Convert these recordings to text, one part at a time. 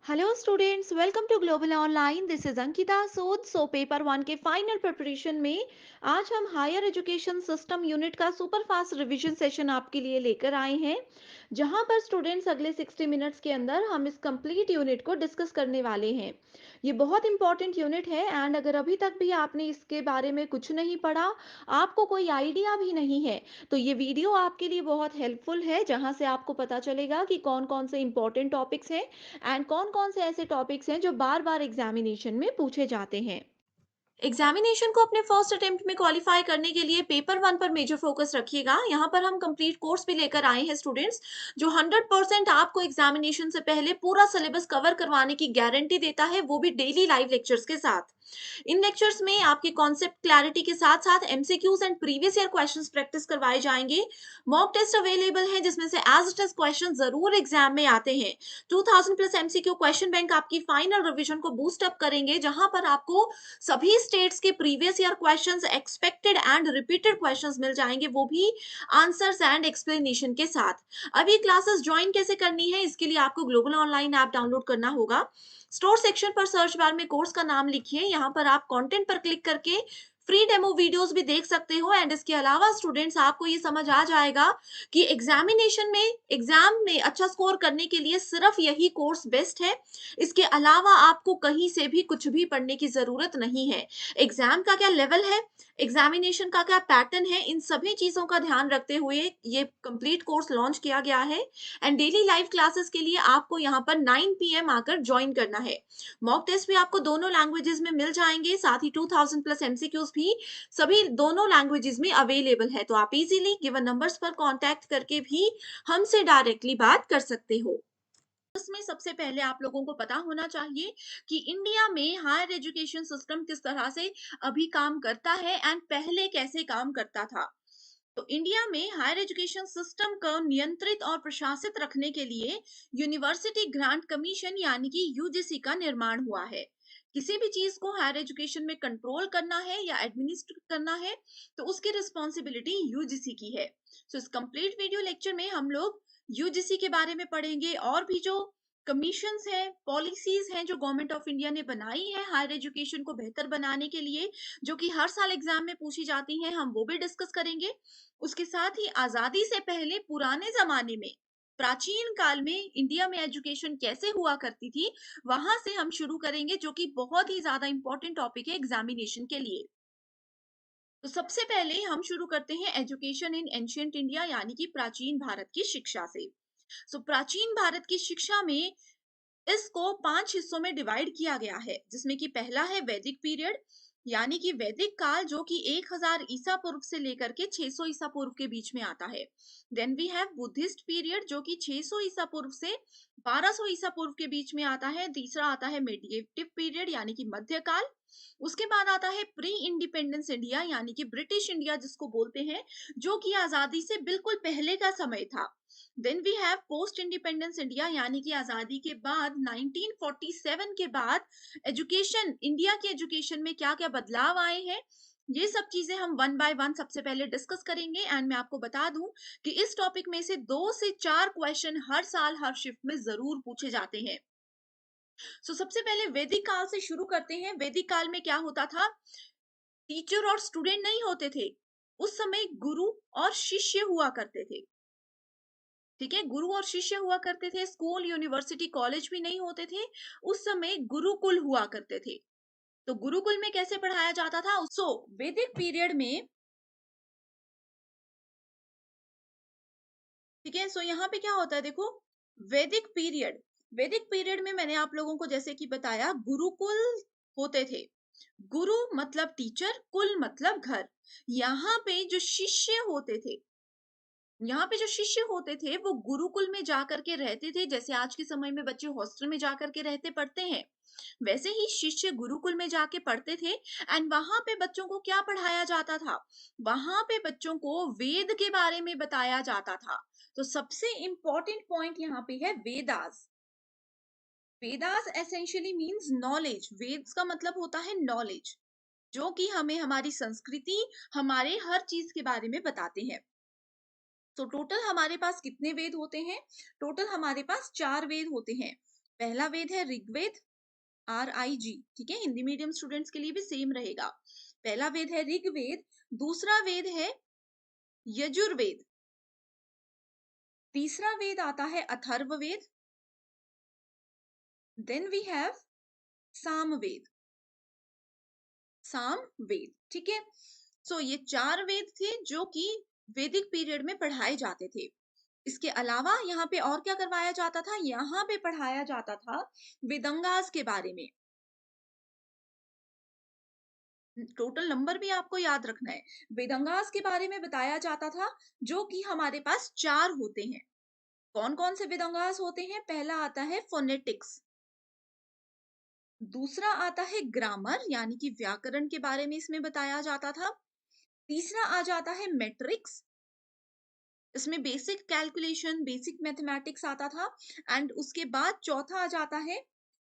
Hello students, welcome to global online. This is Ankita Sood. Paper one के final preparation में आज हम हायर एजुकेशन सिस्टम यूनिट का super fast revision session आपके लिए लेकर आए हैं, जहां पर स्टूडेंट्स अगले 60 मिनट्स के अंदर हम इस कंप्लीट यूनिट को डिस्कस करने वाले हैं। ये बहुत इंपॉर्टेंट यूनिट है एंड अगर अभी तक भी आपने इसके बारे में कुछ नहीं पढ़ा, आपको कोई आइडिया भी नहीं है, तो ये वीडियो आपके लिए बहुत हेल्पफुल है, जहां से आपको पता चलेगा कि कौन कौन से इंपॉर्टेंट टॉपिक्स हैं एंड कौन कौन से ऐसे टॉपिक्स हैं जो बार बार एग्जामिनेशन में पूछे जाते हैं। एग्जामिनेशन को अपने फर्स्ट अटेम्प्ट में क्वालिफाई करने के लिए पेपर वन पर मेजर फोकस रखिएगा। यहाँ पर हम कंप्लीट कोर्स भी लेकर आए हैं स्टूडेंट्स, जो 100% आपको एग्जामिनेशन से पहले पूरा सिलेबस कवर करवाने की गारंटी देता है, वो भी डेली लाइव लेक्चर्स के साथ। इन लेक्चर्स में आपके कॉन्सेप्ट क्लैरिटी के साथ साथ MCQs and previous year questions practice करवाए जाएंगे। मॉक टेस्ट अवेलेबल है, जिसमें से एज इट इज क्वेश्चन जरूर एग्जाम में आते हैं। 2000 प्लस एमसीक्यू क्वेश्चन बैंक आपकी फाइनल रिवीजन को बूस्ट अप करेंगे, जहां पर आपको सभी स्टेट्स के previous year questions, expected and repeated questions मिल जाएंगे, वो भी आंसर्स एंड एक्सप्लेनेशन के साथ। अभी क्लासेस ज्वाइन कैसे करनी है, इसके लिए आपको ग्लोबल ऑनलाइन ऐप डाउनलोड करना होगा। स्टोर सेक्शन पर सर्च बार में कोर्स का नाम लिखिए, यहाँ पर आप कंटेंट पर क्लिक करके फ्री डेमो वीडियोस भी देख सकते हो। एंड इसके अलावा स्टूडेंट्स, आपको ये समझ आ जाएगा कि एग्जाम में अच्छा स्कोर करने के लिए सिर्फ यही कोर्स बेस्ट है। इसके अलावा आपको कहीं से भी कुछ भी पढ़ने की जरूरत नहीं है। एग्जाम का क्या लेवल है, एग्जामिनेशन का क्या पैटर्न है, इन सभी चीजों का ध्यान रखते हुए ये कंप्लीट कोर्स लॉन्च किया गया है। एंड डेली लाइव क्लासेस के लिए आपको यहाँ पर 9 पीएम आकर ज्वाइन करना है। मॉक टेस्ट भी आपको दोनों लैंग्वेजेस में मिल जाएंगे, साथ ही 2000 प्लस एमसीक्यूज भी सभी दोनों लैंग्वेजेस में अवेलेबल है, तो आप इजीली गिवन नंबर्स पर कांटेक्ट करके भी हमसे डायरेक्टली बात कर सकते हो। इसमें सबसे पहले आप लोगों को पता होना चाहिए कि इंडिया में हायर एजुकेशन सिस्टम किस तरह से अभी काम करता है एंड पहले कैसे काम करता था। तो इंडिया में हायर एजुकेशन सिस्टम को नियंत्रित और प्रशासित रखने के लिए यूनिवर्सिटी ग्रांट कमीशन यानी कि यूजीसी का निर्माण हुआ है। किसी भी चीज को हायर एजुकेशन में कंट्रोल करना है या एडमिनिस्ट्रेट करना है, तो उसकी रिस्पॉन्सिबिलिटी यूजीसी की है। सो इस कंप्लीट वीडियो लेक्चर में हम लोग यूजीसी के बारे में पढ़ेंगे, और भी जो कमीशंस हैं, पॉलिसीज हैं जो गवर्नमेंट ऑफ इंडिया ने बनाई है हायर एजुकेशन को बेहतर बनाने के लिए, जो कि हर साल एग्जाम में पूछी जाती हैं, हम वो भी डिस्कस करेंगे। उसके साथ ही आजादी से पहले पुराने जमाने में, प्राचीन काल में इंडिया में एजुकेशन कैसे हुआ करती थी, वहां से हम शुरू करेंगे, जो कि बहुत ही ज्यादा इंपॉर्टेंट टॉपिक है एग्जामिनेशन के लिए। तो सबसे पहले हम शुरू करते हैं एजुकेशन इन एंशियंट इंडिया यानी कि प्राचीन भारत की शिक्षा से। प्राचीन भारत की शिक्षा में इसको 5 हिस्सों में डिवाइड किया गया है, जिसमें कि पहला है वैदिक पीरियड, यानी कि वैदिक काल, जो कि 1000 ईसा पूर्व से लेकर के 600 ईसा पूर्व के बीच में आता है। Then we have Buddhist period, जो कि 600 ईसा पूर्व से 1200 ईसा पूर्व के बीच में आता है। तीसरा आता है मेडिएवल पीरियड यानी कि मध्यकाल। उसके बाद आता है प्री इंडिपेंडेंस इंडिया यानी कि ब्रिटिश इंडिया जिसको बोलते हैं, जो कि आजादी से बिल्कुल पहले का समय था। Then we have post independence India यानी कि आजादी के बाद 1947 के बाद एजुकेशन, इंडिया के एजुकेशन में क्या क्या बदलाव आए हैं, ये सब चीजें हम वन बाय वन सबसे पहले डिस्कस करेंगे। एंड मैं आपको बता दूं कि इस टॉपिक में से 2 से 4 क्वेश्चन हर साल हर शिफ्ट में जरूर पूछे जाते हैं। सबसे पहले वैदिक काल से शुरू करते हैं। वैदिक काल में क्या होता था, टीचर और स्टूडेंट नहीं होते थे, उस समय गुरु और शिष्य हुआ करते थे। ठीक है, गुरु और शिष्य हुआ करते थे, स्कूल यूनिवर्सिटी कॉलेज भी नहीं होते थे। उस समय गुरुकुल हुआ करते थे। तो गुरुकुल में कैसे पढ़ाया जाता था, वैदिक पीरियड में, ठीक है, यहाँ पे क्या होता है देखो, वैदिक पीरियड, वैदिक पीरियड में मैंने आप लोगों को जैसे कि बताया, गुरुकुल होते थे। गुरु मतलब टीचर, कुल मतलब घर। यहाँ पे जो शिष्य होते थे, यहाँ पे जो शिष्य होते थे वो गुरुकुल में जाकर के रहते थे, जैसे आज के समय में बच्चे हॉस्टल में जाकर के रहते पढ़ते हैं, वैसे ही शिष्य गुरुकुल में जाके पढ़ते थे। एंड वहां पे बच्चों को क्या पढ़ाया जाता था, वहां पे बच्चों को वेद के बारे में बताया जाता था। तो सबसे इंपॉर्टेंट पॉइंट यहाँ पे है Vedas. Vedas essentially means knowledge. Vedas का मतलब होता है नॉलेज, जो कि हमें हमारी संस्कृति, हमारे हर चीज के बारे में बताते हैं। तो टोटल हमारे पास कितने वेद होते हैं, टोटल हमारे पास 4 वेद होते हैं। पहला वेद है ऋग्वेद, RIG, ठीक है, हिंदी मीडियम स्टूडेंट्स के लिए भी सेम रहेगा। पहला वेद है ऋग्वेद, दूसरा वेद है यजुर्वेद, तीसरा वेद आता है Atharvaveda, then we have Samaveda, Samaveda, ठीक है। सो ये 4 वेद थे जो कि वैदिक पीरियड में पढ़ाए जाते थे। इसके अलावा यहाँ पे और क्या करवाया जाता था? यहाँ पे पढ़ाया जाता था वेदंगास के बारे में। टोटल नंबर भी आपको याद रखना है। वेदंगास के बारे में बताया जाता था, जो कि हमारे पास 4 होते हैं। कौन कौन से वेदंगास होते हैं? पहला आता है फोनेटिक्स, दूसरा आता है ग्रामर यानी कि व्याकरण के बारे में इसमें बताया जाता था, तीसरा आ जाता है मैट्रिक्स, इसमें बेसिक कैलकुलेशन, बेसिक मैथमेटिक्स आता था, एंड उसके बाद चौथा आ जाता है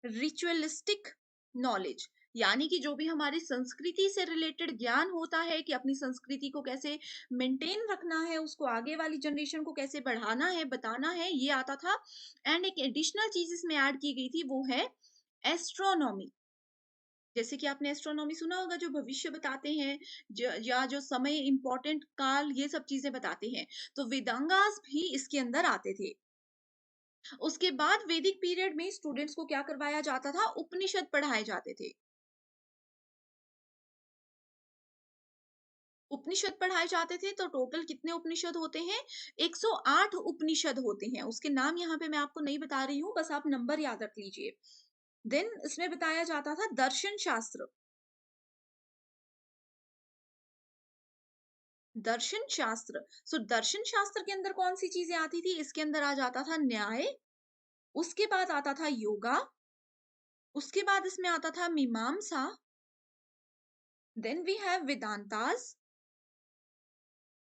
रिचुअलिस्टिक नॉलेज, यानी कि जो भी हमारी संस्कृति से रिलेटेड ज्ञान होता है कि अपनी संस्कृति को कैसे मेंटेन रखना है, उसको आगे वाली जनरेशन को कैसे बढ़ाना है, बताना है, ये आता था। एंड एक एडिशनल चीज इसमें ऐड की गई थी, वो है एस्ट्रोनॉमी। जैसे कि आपने एस्ट्रोनॉमी सुना होगा, जो भविष्य बताते हैं, या जो समय, इंपॉर्टेंट काल, ये सब चीजें बताते हैं। तो वेदांगास भी इसके अंदर आते थे। उसके बाद वैदिक पीरियड में स्टूडेंट्स को क्या करवाया जाता था? उपनिषद पढ़ाए जाते थे। उपनिषद पढ़ाए जाते थे, तो टोटल कितने उपनिषद होते हैं? 108 उपनिषद होते हैं। उसके नाम यहाँ पे मैं आपको नहीं बता रही हूँ, बस आप नंबर याद रख लीजिए। देन इसमें बताया जाता था दर्शन शास्त्र। दर्शन शास्त्र, सो दर्शन शास्त्र के अंदर कौन सी चीजें आती थी? इसके अंदर आ जाता था न्याय, उसके बाद आता था योगा, उसके बाद इसमें आता था मीमांसा, देन वी हैव वेदांतास,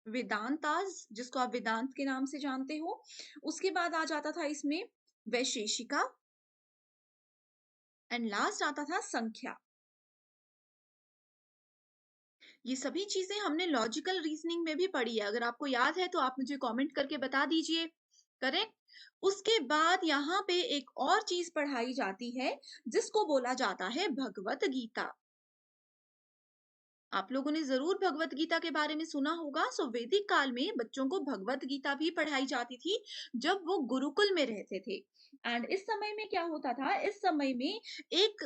वेदांतास जिसको आप वेदांत के नाम से जानते हो। उसके बाद आ जाता था इसमें वैशेषिका, एंड लास्ट आता था संख्या। ये सभी चीजें हमने लॉजिकल रीजनिंग में भी पढ़ी है, अगर आपको याद है तो आप मुझे कमेंट करके बता दीजिए। करेक्ट। उसके बाद यहाँ पे एक और चीज पढ़ाई जाती है, जिसको बोला जाता है भगवत गीता। आप लोगों ने जरूर भगवत गीता के बारे में सुना होगा। सो वैदिक काल में बच्चों को भगवत गीता भी पढ़ाई जाती थी, जब वो गुरुकुल में रहते थे। एंड इस समय में क्या होता था? इस समय में एक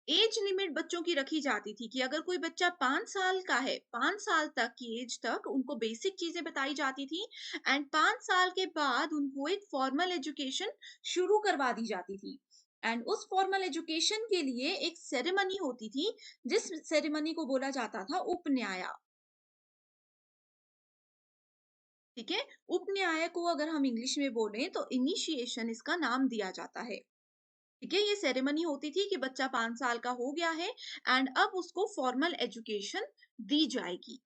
एज लिमिट बच्चों की रखी जाती थी कि अगर कोई बच्चा 5 साल का है, 5 साल तक की एज तक उनको बेसिक चीजें बताई जाती थी, एंड 5 साल के बाद उनको एक फॉर्मल एजुकेशन शुरू करवा दी जाती थी। एंड उस फॉर्मल एजुकेशन के लिए एक सेरेमनी होती थी, जिस सेरेमनी को बोला जाता था उपन्याय। ठीक है, उपन्याय को अगर हम इंग्लिश में बोलें तो इनिशिएशन इसका नाम दिया जाता है। ठीक है, ये सेरेमनी होती थी कि बच्चा 5 साल का हो गया है, एंड अब उसको फॉर्मल एजुकेशन दी जाएगी।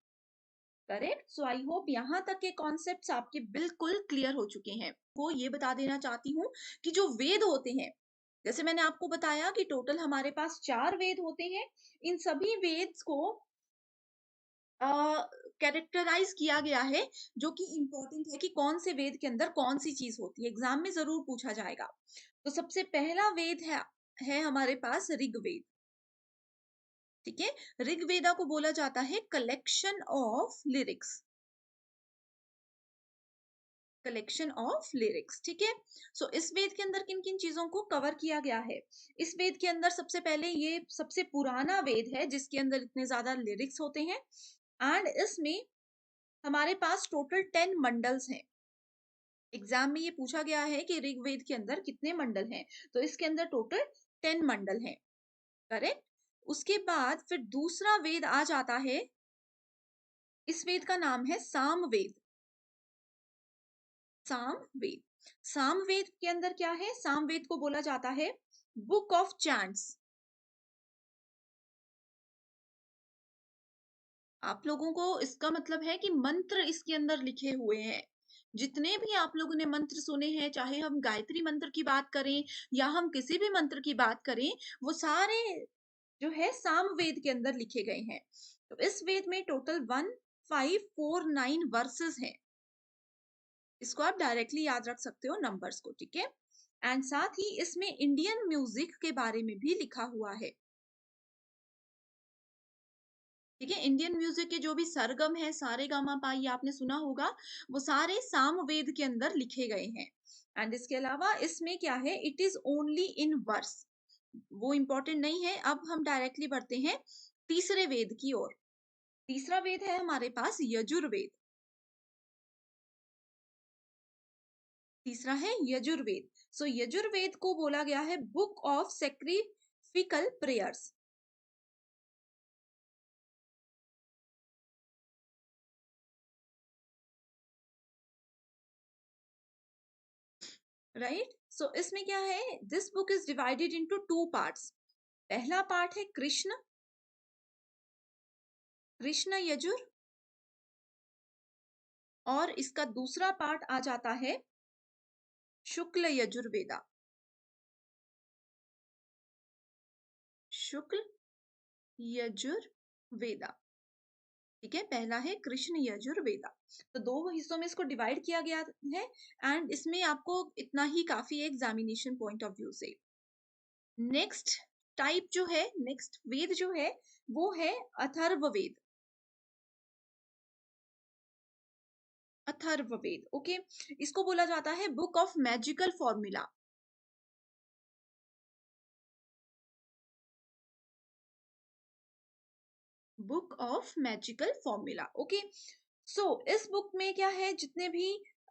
करेक्ट। सो आई होप यहाँ तक के कॉन्सेप्ट्स आपके बिल्कुल क्लियर हो चुके हैं। वो ये बता देना चाहती हूँ कि जो वेद होते हैं, जैसे मैंने आपको बताया कि टोटल हमारे पास 4 वेद होते हैं। इन सभी वेद्स को कैरेक्टराइज किया गया है, जो कि इंपॉर्टेंट है कि कौन से वेद के अंदर कौन सी चीज होती है, एग्जाम में जरूर पूछा जाएगा। तो सबसे पहला वेद है हमारे पास ऋग्वेद। ठीक है, ऋग्वेदा को बोला जाता है collection of lyrics, collection of lyrics. ठीक है, सो इस वेद के अंदर किन किन चीजों को कवर किया गया है? इस वेद के अंदर सबसे पहले, ये सबसे पुराना वेद है जिसके अंदर इतने ज्यादा लिरिक्स होते हैं, एंड इसमें हमारे पास टोटल 10 मंडल्स हैं। एग्जाम में ये पूछा गया है कि ऋग्वेद के अंदर कितने मंडल हैं, तो इसके अंदर टोटल 10 मंडल हैं। करेक्ट। उसके बाद फिर दूसरा वेद आ जाता है, इस वेद का नाम है सामवेद। सामवेद, सामवेद के अंदर क्या है? सामवेद को बोला जाता है बुक ऑफ चैंट्स। आप लोगों को इसका मतलब है कि मंत्र इसके अंदर लिखे हुए हैं। जितने भी आप लोगों ने मंत्र सुने हैं, चाहे हम गायत्री मंत्र की बात करें या हम किसी भी मंत्र की बात करें, वो सारे जो है सामवेद के अंदर लिखे गए हैं। तो इस वेद में टोटल 1549 वर्सेस हैं। इसको आप डायरेक्टली याद रख सकते हो नंबर्स को। ठीक है, एंड साथ ही इसमें इंडियन म्यूजिक के बारे में भी लिखा हुआ है। ठीक है, इंडियन म्यूजिक के जो भी सरगम है, सारे गामा पा, ये आपने सुना होगा, वो सारे सामवेद के अंदर लिखे गए हैं। एंड इसके अलावा इसमें क्या है, it is only in verse, वो इंपॉर्टेंट नहीं है। अब हम डायरेक्टली बढ़ते हैं तीसरे वेद की ओर। तीसरा वेद है हमारे पास यजुर्वेद। तीसरा है यजुर्वेद। सो यजुर्वेद को बोला गया है बुक ऑफ सेक्रिफिकल प्रेयर्स। राइट, सो इसमें क्या है, this book is divided into two parts. पहला पार्ट है कृष्ण, कृष्ण यजुर, और इसका दूसरा पार्ट आ जाता है शुक्ल यजुर्वेदा। शुक्ल यजुर्वेदा। ठीक है, पहला है कृष्ण यजुर्वेदा। तो दो हिस्सों में इसको डिवाइड किया गया है। एंड इसमें आपको इतना ही काफी है एग्जामिनेशन पॉइंट ऑफ व्यू से। नेक्स्ट टाइप जो है, नेक्स्ट वेद जो है, वो है अथर्ववेद। अथर्ववेद, ओके, इसको बोला जाता है book of magical formula. Book of magical formula, okay. So इस बुक में क्या है, जितने भी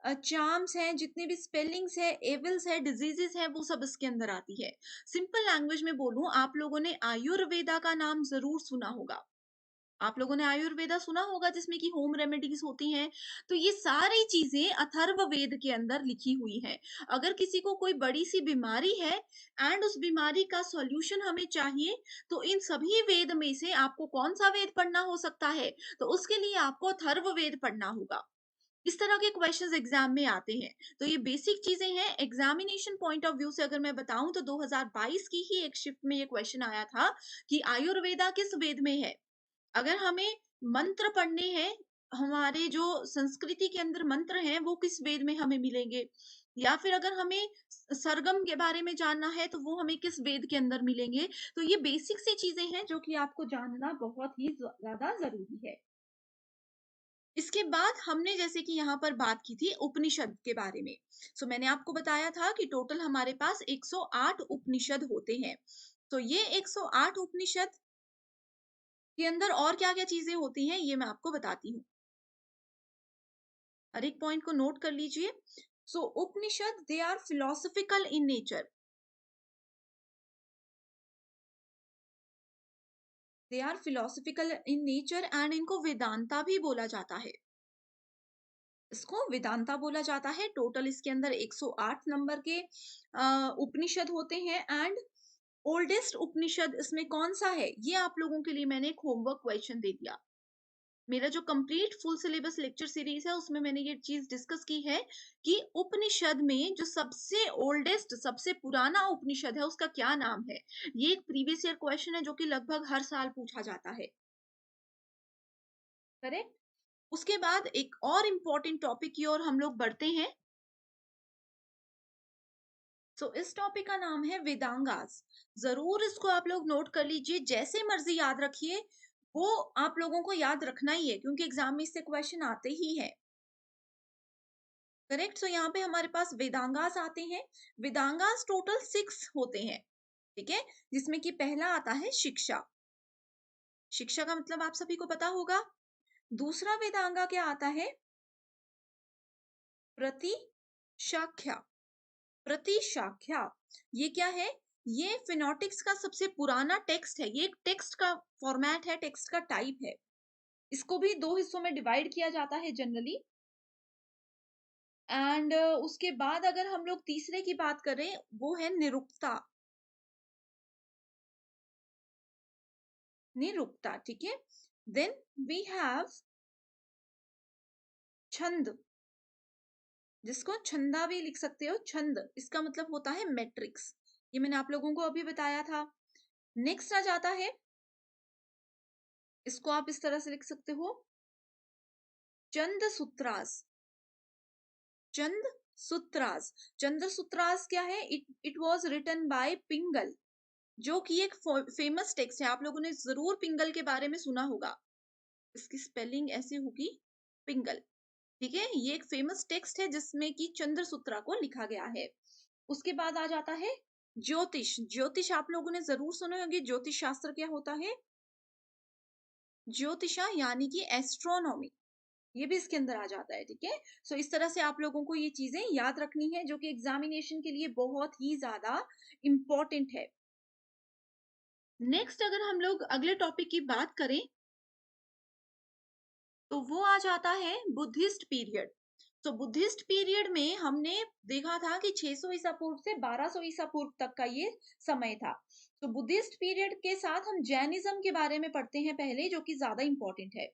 चार्म्स हैं, जितने भी स्पेलिंग्स है, एविल्स है, डिजीजेस है, वो सब इसके अंदर आती है। सिंपल लैंग्वेज में बोलूं, आप लोगों ने आयुर्वेदा का नाम जरूर सुना होगा। आप लोगों ने आयुर्वेदा सुना होगा, जिसमें कि होम रेमेडीज होती हैं। तो ये सारी चीजें अथर्ववेद के अंदर लिखी हुई है। अगर किसी को कोई बड़ी सी बीमारी है एंड उस बीमारी का सॉल्यूशन हमें चाहिए, तो इन सभी वेद में से आपको कौन सा वेद पढ़ना हो सकता है, तो उसके लिए आपको अथर्ववेद पढ़ना होगा। इस तरह के क्वेश्चंस एग्जाम में आते हैं। तो ये बेसिक चीजें हैं। एग्जामिनेशन पॉइंट ऑफ व्यू से अगर मैं बताऊं, तो 2022 की ही एक शिफ्ट में ये क्वेश्चन आया था कि आयुर्वेदा किस वेद में है। अगर हमें मंत्र पढ़ने हैं, हमारे जो संस्कृति के अंदर मंत्र हैं, वो किस वेद में हमें मिलेंगे, या फिर अगर हमें सरगम के बारे में जानना है, तो वो हमें किस वेद के अंदर मिलेंगे। तो ये बेसिक सी चीजें हैं जो कि आपको जानना बहुत ही ज्यादा जरूरी है। इसके बाद हमने जैसे कि यहाँ पर बात की थी उपनिषद के बारे में। सो मैंने आपको बताया था कि टोटल हमारे पास 108 उपनिषद होते हैं। तो ये 108 उपनिषद के अंदर और क्या क्या चीजें होती हैं, ये मैं आपको बताती हूँ। हर एक पॉइंट को नोट कर लीजिए। So Upanishad, they are philosophical in nature. They are philosophical in nature and इनको वेदांता भी बोला जाता है। इसको वेदांता बोला जाता है। टोटल इसके अंदर 108 नंबर के उपनिषद होते हैं। एंड ओल्डेस्ट उपनिषद इसमें कौन सा है, ये आप लोगों के लिए मैंने एक होमवर्क क्वेश्चन दे दिया। मेरा जो complete full syllabus lecture series है, उसमें मैंने ये चीज डिस्कस की है कि उपनिषद में जो सबसे ओल्डेस्ट, सबसे पुराना उपनिषद है, उसका क्या नाम है। ये एक प्रीवियस ईयर क्वेश्चन है जो कि लगभग हर साल पूछा जाता है। करेक्ट। उसके बाद एक और इंपॉर्टेंट टॉपिक की ओर हम लोग बढ़ते हैं। तो इस टॉपिक का नाम है वेदांगास। जरूर इसको आप लोग नोट कर लीजिए, जैसे मर्जी याद रखिए, वो आप लोगों को याद रखना ही है, क्योंकि एग्जाम में इससे क्वेश्चन आते ही है। करेक्ट। सो यहाँ पे हमारे पास वेदांगास आते हैं। वेदांगास टोटल 6 होते हैं। ठीक है, जिसमें कि पहला आता है शिक्षा। शिक्षा का मतलब आप सभी को पता होगा। दूसरा वेदांगा क्या आता है, प्रतिशाख्या। प्रतिशाख्या, ये क्या है, ये फिनोटिक्स का सबसे पुराना टेक्स्ट है। ये एक टेक्स्ट का फॉर्मेट है, टेक्स्ट का टाइप है। इसको भी दो हिस्सों में डिवाइड किया जाता है जनरली। एंड उसके बाद अगर हम लोग तीसरे की बात करें, वो है निरुक्ता। निरुक्ता, ठीक है। देन वी हैव छंद, जिसको छंदा भी लिख सकते हो। छंद इसका मतलब होता है मैट्रिक्स। ये मैंने आप लोगों को अभी बताया था। नेक्स्ट आ जाता है, इसको आप इस तरह से लिख सकते हो, चंद सूत्रास। चंद सूत्रास। चंद्र सूत्रास क्या है? इट वॉज रिटन बाय पिंगल, जो कि एक फेमस टेक्स्ट है। आप लोगों ने जरूर पिंगल के बारे में सुना होगा। इसकी स्पेलिंग ऐसी होगी, पिंगल। ठीक है, ये एक फेमस टेक्स्ट है जिसमें कि चंद्र सूत्रा को लिखा गया है। उसके बाद आ जाता है ज्योतिष। ज्योतिष आप लोगों ने जरूर सुने होंगे। ज्योतिष शास्त्र क्या होता है? ज्योतिषा यानी कि एस्ट्रोनॉमी, ये भी इसके अंदर आ जाता है। ठीक है, सो इस तरह से आप लोगों को ये चीजें याद रखनी है, जो कि एग्जामिनेशन के लिए बहुत ही ज्यादा इंपॉर्टेंट है। नेक्स्ट अगर हम लोग अगले टॉपिक की बात करें तो वो आ जाता है बुद्धिस्ट पीरियड। तो बुद्धिस्ट पीरियड में हमने देखा था कि 600 ईसा पूर्व से 1200 ईसा पूर्व तक का ये समय था। तो बुद्धिस्ट पीरियड के साथ हम जैनिज्म के बारे में पढ़ते हैं पहले, जो कि ज्यादा इंपॉर्टेंट है।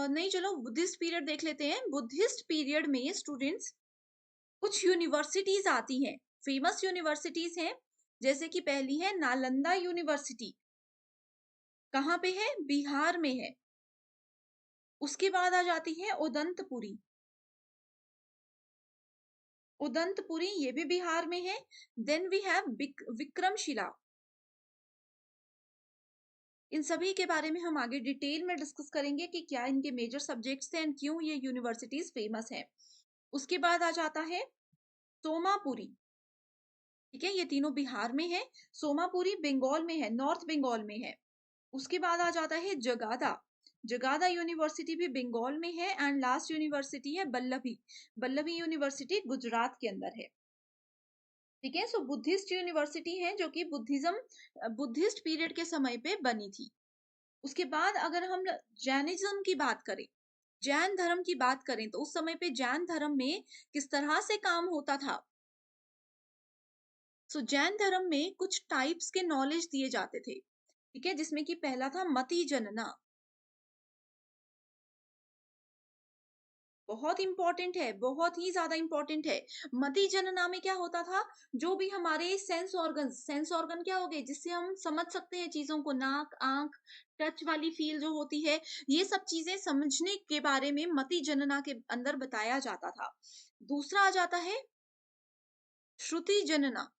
नहीं, चलो बुद्धिस्ट पीरियड देख लेते हैं। बुद्धिस्ट पीरियड में स्टूडेंट्स कुछ यूनिवर्सिटीज आती हैं, फेमस यूनिवर्सिटीज हैं। जैसे कि पहली है नालंदा यूनिवर्सिटी। कहाँ पे है? बिहार में है। उसके बाद आ जाती है उदंतपुरी। उदंतपुरी ये भी बिहार में है। Then we have Vikramshila. इन सभी के बारे में हम आगे डिटेल में डिस्कस करेंगे कि क्या इनके मेजर सब्जेक्ट्स हैं एंड क्यों ये यूनिवर्सिटीज फेमस हैं। उसके बाद आ जाता है सोमापुरी। ठीक है, ये तीनों बिहार में है। सोमापुरी बंगाल में है, नॉर्थ बंगाल में है। उसके बाद आ जाता है जगादा। जगादा यूनिवर्सिटी भी बंगाल में है। एंड लास्ट यूनिवर्सिटी है बल्लभी। बल्लभी यूनिवर्सिटी गुजरात के अंदर है। ठीक है, सो बुद्धिस्ट यूनिवर्सिटी है जो कि बुद्धिस्ट पीरियड के समय पे बनी थी। उसके बाद अगर हम जैनिज्म की बात करें, जैन धर्म की बात करें, तो उस समय पे जैन धर्म में किस तरह से काम होता था। सो जैन धर्म में कुछ टाइप्स के नॉलेज दिए जाते थे। ठीक है, जिसमें कि पहला था मति जनना। बहुत इंपॉर्टेंट है, बहुत ही ज्यादा इंपॉर्टेंट है। मति जनना में क्या होता था? जो भी हमारे सेंस ऑर्गन क्या हो गए जिससे हम समझ सकते हैं चीजों को, नाक, आंख, टच वाली फील जो होती है, ये सब चीजें समझने के बारे में मति जनना के अंदर बताया जाता था। दूसरा आ जाता है श्रुति जनना।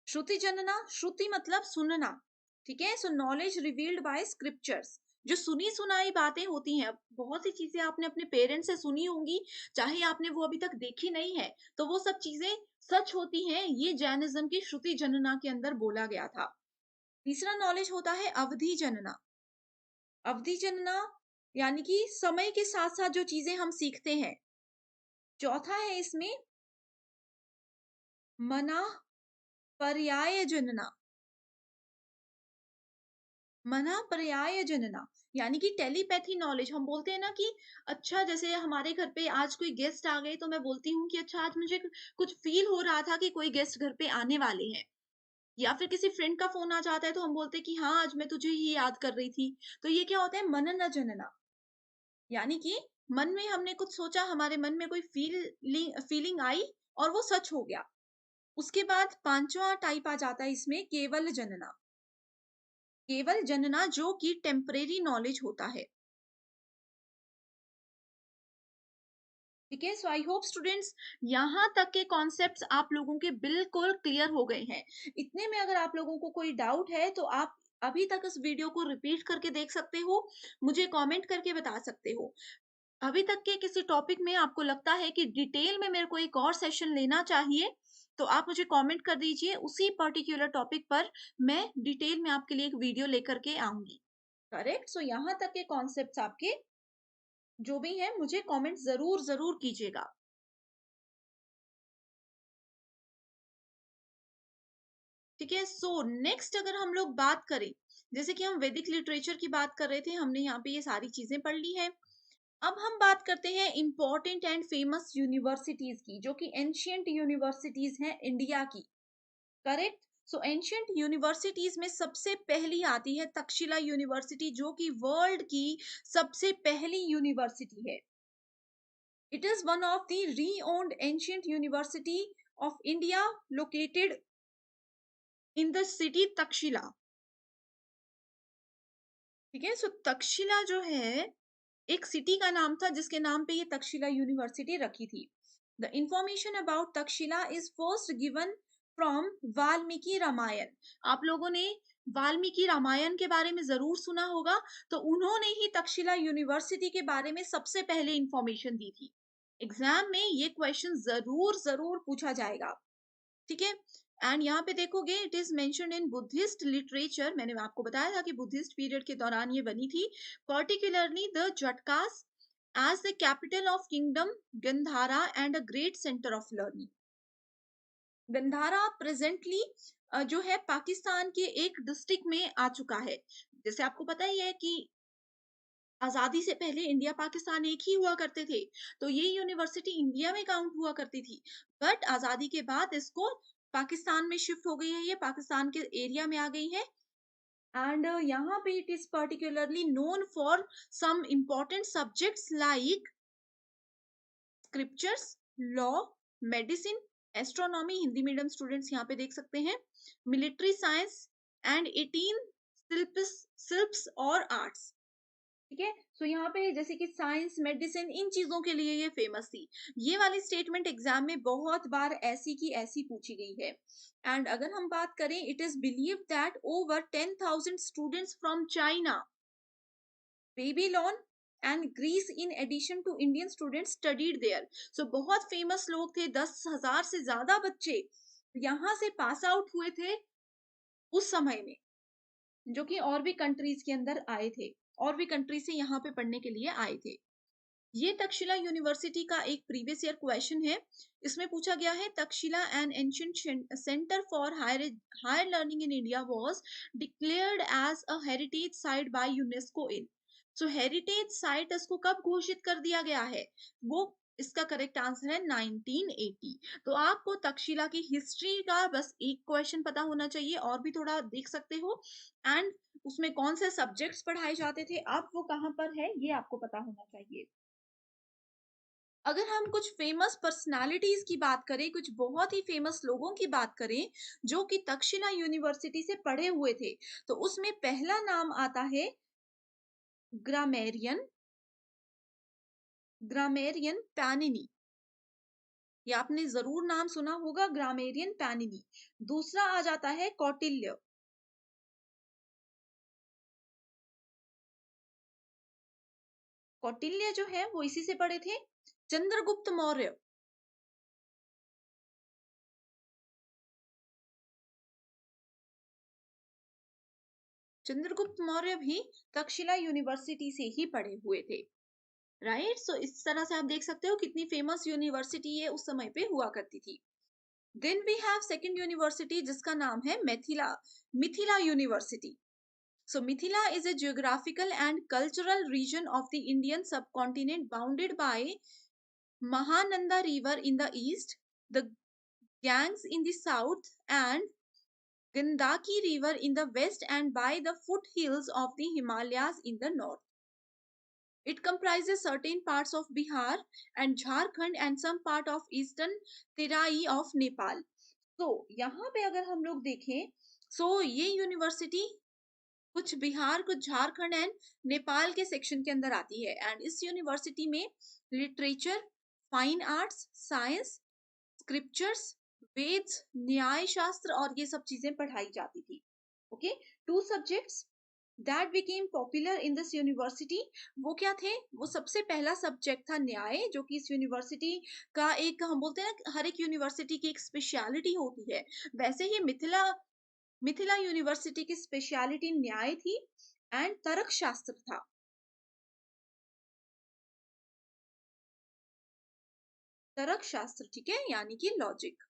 श्रुति जनना, श्रुति मतलब सुनना। ठीक है, सो नॉलेज रिवील्ड बाय स्क्रिप्चर्स। जो सुनी सुनाई बातें होती हैं, अब बहुत सी चीजें आपने अपने पेरेंट्स से सुनी होंगी, चाहे आपने वो अभी तक देखी नहीं है, तो वो सब चीजें सच होती हैं, ये जैनिज्म की श्रुति जनना के अंदर बोला गया था। तीसरा नॉलेज होता है अवधि जनना। अवधि जनना यानी कि समय के साथ साथ जो चीजें हम सीखते हैं। चौथा है इसमें मना पर्याय जनना। मना पर्याय जनना यानी कि टेलीपैथी नॉलेज। हम बोलते हैं ना कि अच्छा, जैसे हमारे घर पे आज कोई गेस्ट आ गए तो मैं बोलती हूँ कि अच्छा आज मुझे कुछ फील हो रहा था कि कोई गेस्ट घर पे आने वाले हैं। या फिर किसी फ्रेंड का फोन आ जाता है तो हम बोलते हैं कि हाँ आज मैं तुझे ही याद कर रही थी। तो ये क्या होता है? मनन जनना। यानी कि मन में हमने कुछ सोचा, हमारे मन में कोई फीलिंग आई और वो सच हो गया। उसके बाद पांचवा टाइप आ जाता है इसमें केवल जनना। केवल जनना जो कि टेम्परेरी नॉलेज होता है। ठीक है, सो आई होप स्टूडेंट्स यहाँ तक के कॉन्सेप्ट्स आप लोगों के बिल्कुल क्लियर हो गए हैं। इतने में अगर आप लोगों को कोई डाउट है तो आप अभी तक इस वीडियो को रिपीट करके देख सकते हो, मुझे कमेंट करके बता सकते हो। अभी तक के किसी टॉपिक में आपको लगता है कि डिटेल में मेरे को एक और सेशन लेना चाहिए, तो आप मुझे कमेंट कर दीजिए। उसी पर्टिकुलर टॉपिक पर मैं डिटेल में आपके लिए एक वीडियो लेकर के आऊंगी। करेक्ट, सो यहाँ तक के कॉन्सेप्ट्स आपके जो भी हैं मुझे कमेंट जरूर जरूर कीजिएगा। ठीक है, सो नेक्स्ट अगर हम लोग बात करें, जैसे कि हम वैदिक लिटरेचर की बात कर रहे थे, हमने यहाँ पे ये सारी चीजें पढ़ ली है। अब हम बात करते हैं इंपॉर्टेंट एंड फेमस यूनिवर्सिटीज की, जो कि एंशियंट यूनिवर्सिटीज हैं इंडिया की। करेक्ट, सो एंशियंट यूनिवर्सिटीज में सबसे पहली आती है तक्षशिला यूनिवर्सिटी, जो कि वर्ल्ड की सबसे पहली यूनिवर्सिटी है। It is one of the renowned ancient university of India located in the city Takshila। ठीक है, सो तक्षशिला जो है एक सिटी का नाम था जिसके नाम पे ये तक्षशिला यूनिवर्सिटी रखी थी। The information about Takshashila is first given from Valmiki Ramayana. आप लोगों ने वाल्मीकि रामायण के बारे में जरूर सुना होगा, तो उन्होंने ही तक्षशिला यूनिवर्सिटी के बारे में सबसे पहले इंफॉर्मेशन दी थी। एग्जाम में ये क्वेश्चन जरूर जरूर पूछा जाएगा, ठीक है। एंड यहाँ पे देखोगे it is mentioned in Buddhist literature, मैंने आपको बताया था कि बुद्धिस्ट पीरियड के दौरान ये बनी थी। Particularly the Jatakas as the capital of kingdom Gandhara and a great centre of learning. Gandhara presently जो है पाकिस्तान के एक डिस्ट्रिक्ट में आ चुका है। जैसे आपको पता ही है कि आजादी से पहले इंडिया पाकिस्तान एक ही हुआ करते थे, तो ये यूनिवर्सिटी इंडिया में काउंट हुआ करती थी। बट आजादी के बाद इसको पाकिस्तान में शिफ्ट हो गई है, ये पाकिस्तान के एरिया में आ गई है। एंड यहाँ पे it is particularly known for some important subjects like scriptures, law, medicine, astronomy, Hindi medium students यहाँ पे देख सकते हैं, मिलिट्री साइंस एंड 18 शिल्प्स और आर्ट्स, ठीक है। सो यहाँ पे जैसे कि साइंस, मेडिसिन, इन चीजों के लिए ये फेमस थी। ये वाली स्टेटमेंट एग्जाम में बहुत बार ऐसी की ऐसी पूछी गई है। एंड अगर हम बात करें, it is believe that over 10,000 students from China, Babylon and Greece in addition to Indian students studied there. So बहुत फेमस लोग थे, 10,000 से ज्यादा बच्चे यहाँ से पास आउट हुए थे उस समय में, जो कि और भी कंट्रीज के अंदर आए थे, और भी कंट्री से यहाँ पे पढ़ने के लिए आए थे। ये तक्षशिला यूनिवर्सिटी का एक प्रीवियस ईयर क्वेश्चन है। इसमें पूछा गया है, Takshashila an ancient centre for higher learning in India was declared as a heritage site by UNESCO in. So heritage site इसको कब घोषित कर दिया गया है, वो इसका करेक्ट आंसर है 1980। तो आपको तक्षशिला की हिस्ट्री का बस एक क्वेश्चन पता होना चाहिए, और भी थोड़ा देख सकते हो, एंड उसमें कौन से सब्जेक्ट्स पढ़ाए जाते थे, अब वो कहाँ पर है ये आपको पता होना चाहिए। अगर हम कुछ फेमस पर्सनालिटीज की बात करें, कुछ बहुत ही फेमस लोगों की बात करें जो कि तक्षशिला यूनिवर्सिटी से पढ़े हुए थे, तो उसमें पहला नाम आता है ग्रामेरियन, ग्रामेरियन पैनिनी। ये आपने जरूर नाम सुना होगा, ग्रामेरियन पैनिनी। दूसरा आ जाता है कौटिल्य। कौटिल्य जो है वो इसी से पढ़े थे। चंद्रगुप्त मौर्य, चंद्रगुप्त मौर्य भी तक्षशिला यूनिवर्सिटी से ही पढ़े हुए थे, राइट। सो इस तरह से आप देख सकते हो कितनी फेमस यूनिवर्सिटी ये उस समय पे हुआ करती थी। Then we have second university जिसका नाम है Mithila, Mithila university. So Mithila is a geographical and cultural region of the Indian subcontinent bounded by Mahananda River in the east, the Ganges in the south, and Gandaki River in the west, and by the foothills of the Himalayas in the north. It comprises certain parts of Bihar and Jharkhand and some part of eastern Terai of Nepal. तो यहाँ पे अगर हम लोग देखें, सो ये university कुछ बिहार, कुछ झारखंड एंड नेपाल के सेक्शन के अंदर आती है। एंड इस यूनिवर्सिटी में literature, fine arts, science, scriptures, Vedas, न्याय शास्त्र और ये सब चीजें पढ़ाई जाती थी। Okay, two subjects that became popular in this university, वो क्या थे, वो सबसे पहला सब्जेक्ट था न्याय, जो कि इस यूनिवर्सिटी का एक, हम बोलते हैं ना हर एक यूनिवर्सिटी की एक स्पेशलिटी होती है, वैसे ही मिथिला, मिथिला यूनिवर्सिटी की स्पेशलिटी न्याय थी एंड तर्क शास्त्र था। तर्क शास्त्र, ठीक है, यानी कि लॉजिक।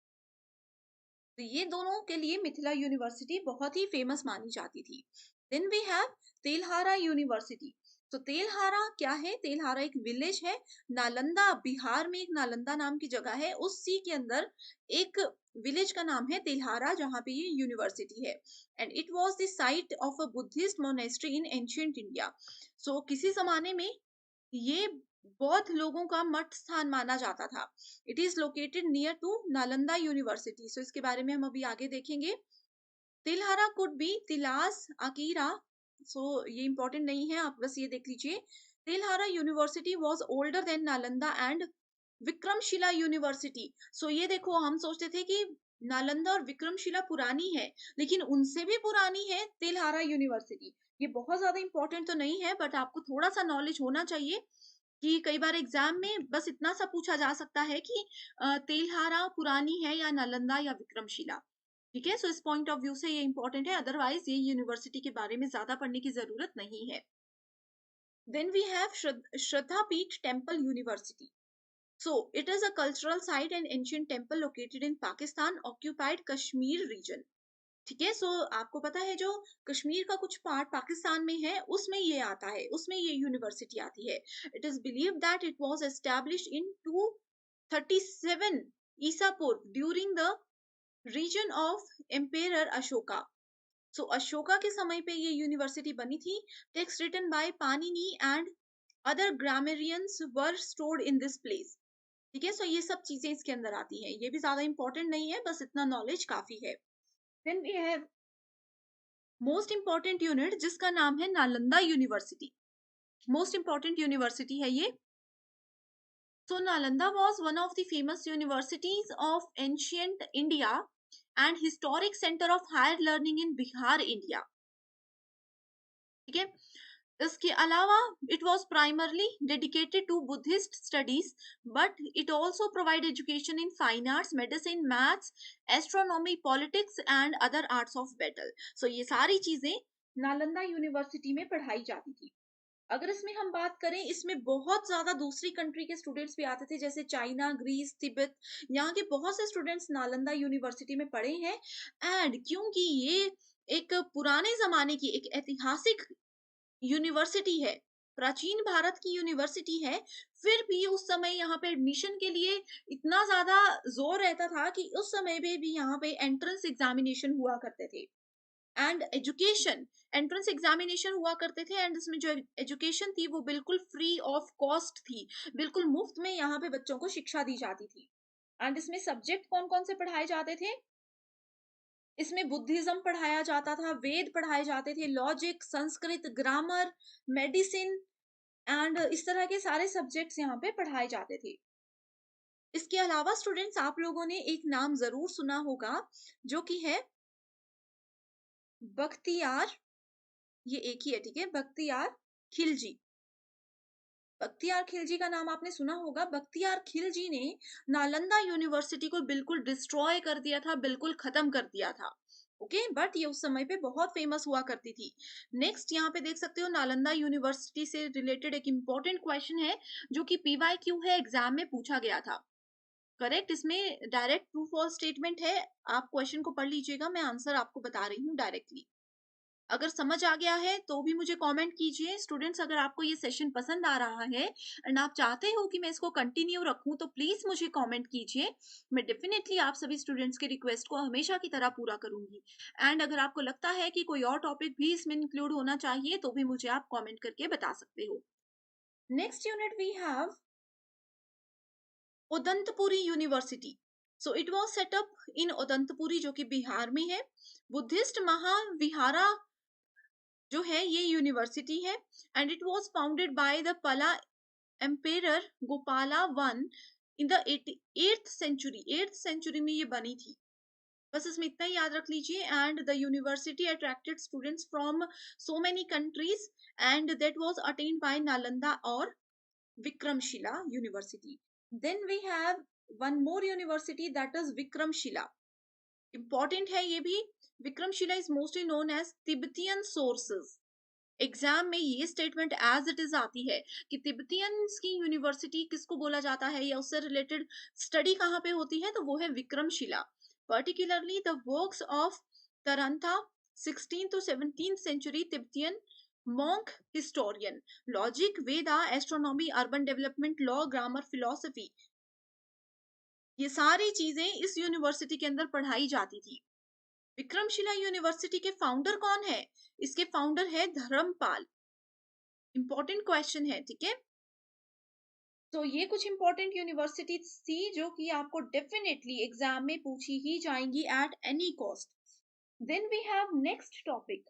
तो ये दोनों के लिए मिथिला यूनिवर्सिटी बहुत ही फेमस मानी जाती थी। Then we have Telhara university. तो तेलहारा क्या है, तेलहारा एक विलेज है, नालंदा, बिहार में एक नालंदा नाम की जगह है, उसी के अंदर एक विलेज का नाम है तेलहारा, जहाँ पे ये यूनिवर्सिटी है। And it was the site of a Buddhist monastery in ancient India. So किसी जमाने में ये बौद्ध लोगों का मठ स्थान माना जाता था। It is located near to Nalanda university. So इसके बारे में हम अभी आगे देखेंगे। तिलहारा कुड बी तिलास, अकीरा। सो ये इंपॉर्टेंट नहीं है, आप बस ये देख लीजिए। Telhara university was older than Nalanda and Vikramshila university. So ये देखो, हम सोचते थे कि नालंदा और विक्रमशिला पुरानी है, लेकिन उनसे भी पुरानी है तेलहारा यूनिवर्सिटी। ये बहुत ज्यादा इंपॉर्टेंट तो नहीं है, बट आपको थोड़ा सा नॉलेज होना चाहिए कि कई बार एग्जाम में बस इतना सा पूछा जा सकता है कि तेलहारा पुरानी है या नालंदा या विक्रमशिला। ठीक है, सो इस पॉइंट ऑफ व्यू से ये इंपॉर्टेंट है, अदरवाइज ये यूनिवर्सिटी के बारे में ज्यादा पढ़ने की जरूरत नहीं है। देन वी हैव श्रद्धा पीठ temple university. So it is a cultural site and ancient temple located in Pakistan occupied Kashmir region। ठीक है, सो आपको पता है जो कश्मीर का कुछ पार्ट पाकिस्तान में है उसमें ये आता है, उसमें ये यूनिवर्सिटी आती है। It is believe that it was established in 237 ईसापुर during the region of emperor Ashoka. So Ashoka के समय पे ये यूनिवर्सिटी बनी थी। Text written by Panini and other grammarians were stored in this place. ठीक है, सो ये सब चीजें इसके अंदर आती हैं, ये भी ज्यादा इंपॉर्टेंट नहीं है, बस इतना नॉलेज काफी है। Then we have most important unit जिसका नाम है Nalanda university. Most important university है ये। So Nalanda was one of the famous universities of ancient India and historic centre of higher learning in Bihar India. ठीक है, इसके अलावा it was primarily dedicated to Buddhist studies, but it also provide education in fine arts, medicine, maths, astronomy, politics and other arts of battle. So ये सारी चीजें Nalanda university में पढ़ाई जाती थी। अगर इसमें हम बात करें, इसमें बहुत ज्यादा दूसरी कंट्री के स्टूडेंट्स भी आते थे, जैसे चाइना, ग्रीस, तिब्बत। यहाँ के बहुत से स्टूडेंट्स नालंदा यूनिवर्सिटी में पढ़े हैं। एंड क्योंकि ये एक पुराने जमाने की एक ऐतिहासिक यूनिवर्सिटी है, प्राचीन भारत की यूनिवर्सिटी है, फिर भी उस समय यहाँ पे एडमिशन के लिए इतना ज्यादा जोर रहता था कि उस समय पे भी यहाँ पे एंट्रेंस एग्जामिनेशन हुआ करते थे। एंड एजुकेशन, एंट्रेंस एग्जामिनेशन हुआ करते थे, एंड इसमें जो एजुकेशन थी वो बिल्कुल फ्री ऑफ कॉस्ट थी, बिल्कुल मुफ्त में यहाँ पे बच्चों को शिक्षा दी जाती थी। एंड इसमें सब्जेक्ट कौन कौन से पढ़ाए जाते थे? इसमें बुद्धिज्म पढ़ाया जाता था, वेद पढ़ाए जाते थे, logic, Sanskrit, grammar, medicine and इस तरह के सारे सब्जेक्ट्स यहाँ पे पढ़ाए जाते थे। इसके अलावा स्टूडेंट्स, आप लोगों ने एक नाम जरूर सुना होगा जो कि है बख्तियार। ये एक ही है, ठीक है, बख्तियार खिलजी। बख्तियार खिलजी का नाम आपने सुना होगा। बख्तियार खिलजी ने नालंदा यूनिवर्सिटी को बिल्कुल डिस्ट्रॉय कर दिया था, बिल्कुल खत्म कर दिया था। ओके, बट ये उस समय पे बहुत फेमस हुआ करती थी। नेक्स्ट यहाँ पे देख सकते हो, नालंदा यूनिवर्सिटी से रिलेटेड एक इंपॉर्टेंट क्वेश्चन है जो कि PYQ है, एग्जाम में पूछा गया था। करेक्ट, इसमें डायरेक्ट ट्रू फॉल्स स्टेटमेंट है। आप क्वेश्चन को पढ़ लीजिएगा, मैं आंसर आपको बता रही हूँ डायरेक्टली। अगर समझ आ गया है तो भी मुझे कमेंट कीजिए। स्टूडेंट्स, अगर आपको ये सेशन पसंद आ रहा है एंड आप चाहते हो कि मैं इसको कंटिन्यू रखूं, तो प्लीज मुझे कमेंट कीजिए। मैं डेफिनेटली आप सभी स्टूडेंट्स के रिक्वेस्ट को हमेशा की तरह पूरा करूंगी। एंड अगर आपको लगता है कि कोई और टॉपिक भी इसमें इंक्लूड होना चाहिए, तो भी मुझे आप कॉमेंट करके बता सकते हो। Next unit we have Odantapuri university. So it was set up in Odantapuri, जो कि बिहार में है। बुद्धिस्ट महाविहारा जो है ये यूनिवर्सिटी है, and it was founded by the Pala emperor Gopala one in the 8th century. 8th century में ये बनी थी। बस इसमें इतना ही याद रख लीजिए। And the university attracted students from so many countries, and that was attend by Nalanda और Vikramshila university. Then we have one more university, that is Vikramshila. Important है ये भी। Vikramshila is mostly known as Tibetan sources. Exam में ये statement as it is आती है कि तिब्बतियंस की यूनिवर्सिटी किसको बोला जाता है या उससे रिलेटेड स्टडी कहाँ पे होती है, तो वो है Vikramshila. Particularly the works of Taranatha 16th to 17th century Tibetan monk historian, logic, Veda, astronomy, urban development, law, grammar, philosophy, ये सारी चीजें इस यूनिवर्सिटी के अंदर पढ़ाई जाती थी। विक्रमशिला यूनिवर्सिटी के फाउंडर कौन है? इसके फाउंडर है धर्मपाल। इंपॉर्टेंट क्वेश्चन है, ठीक है। तो ये कुछ इंपॉर्टेंट यूनिवर्सिटी थी जो कि आपको डेफिनेटली एग्जाम में पूछी ही जाएंगी at any cost. Then we have next topic.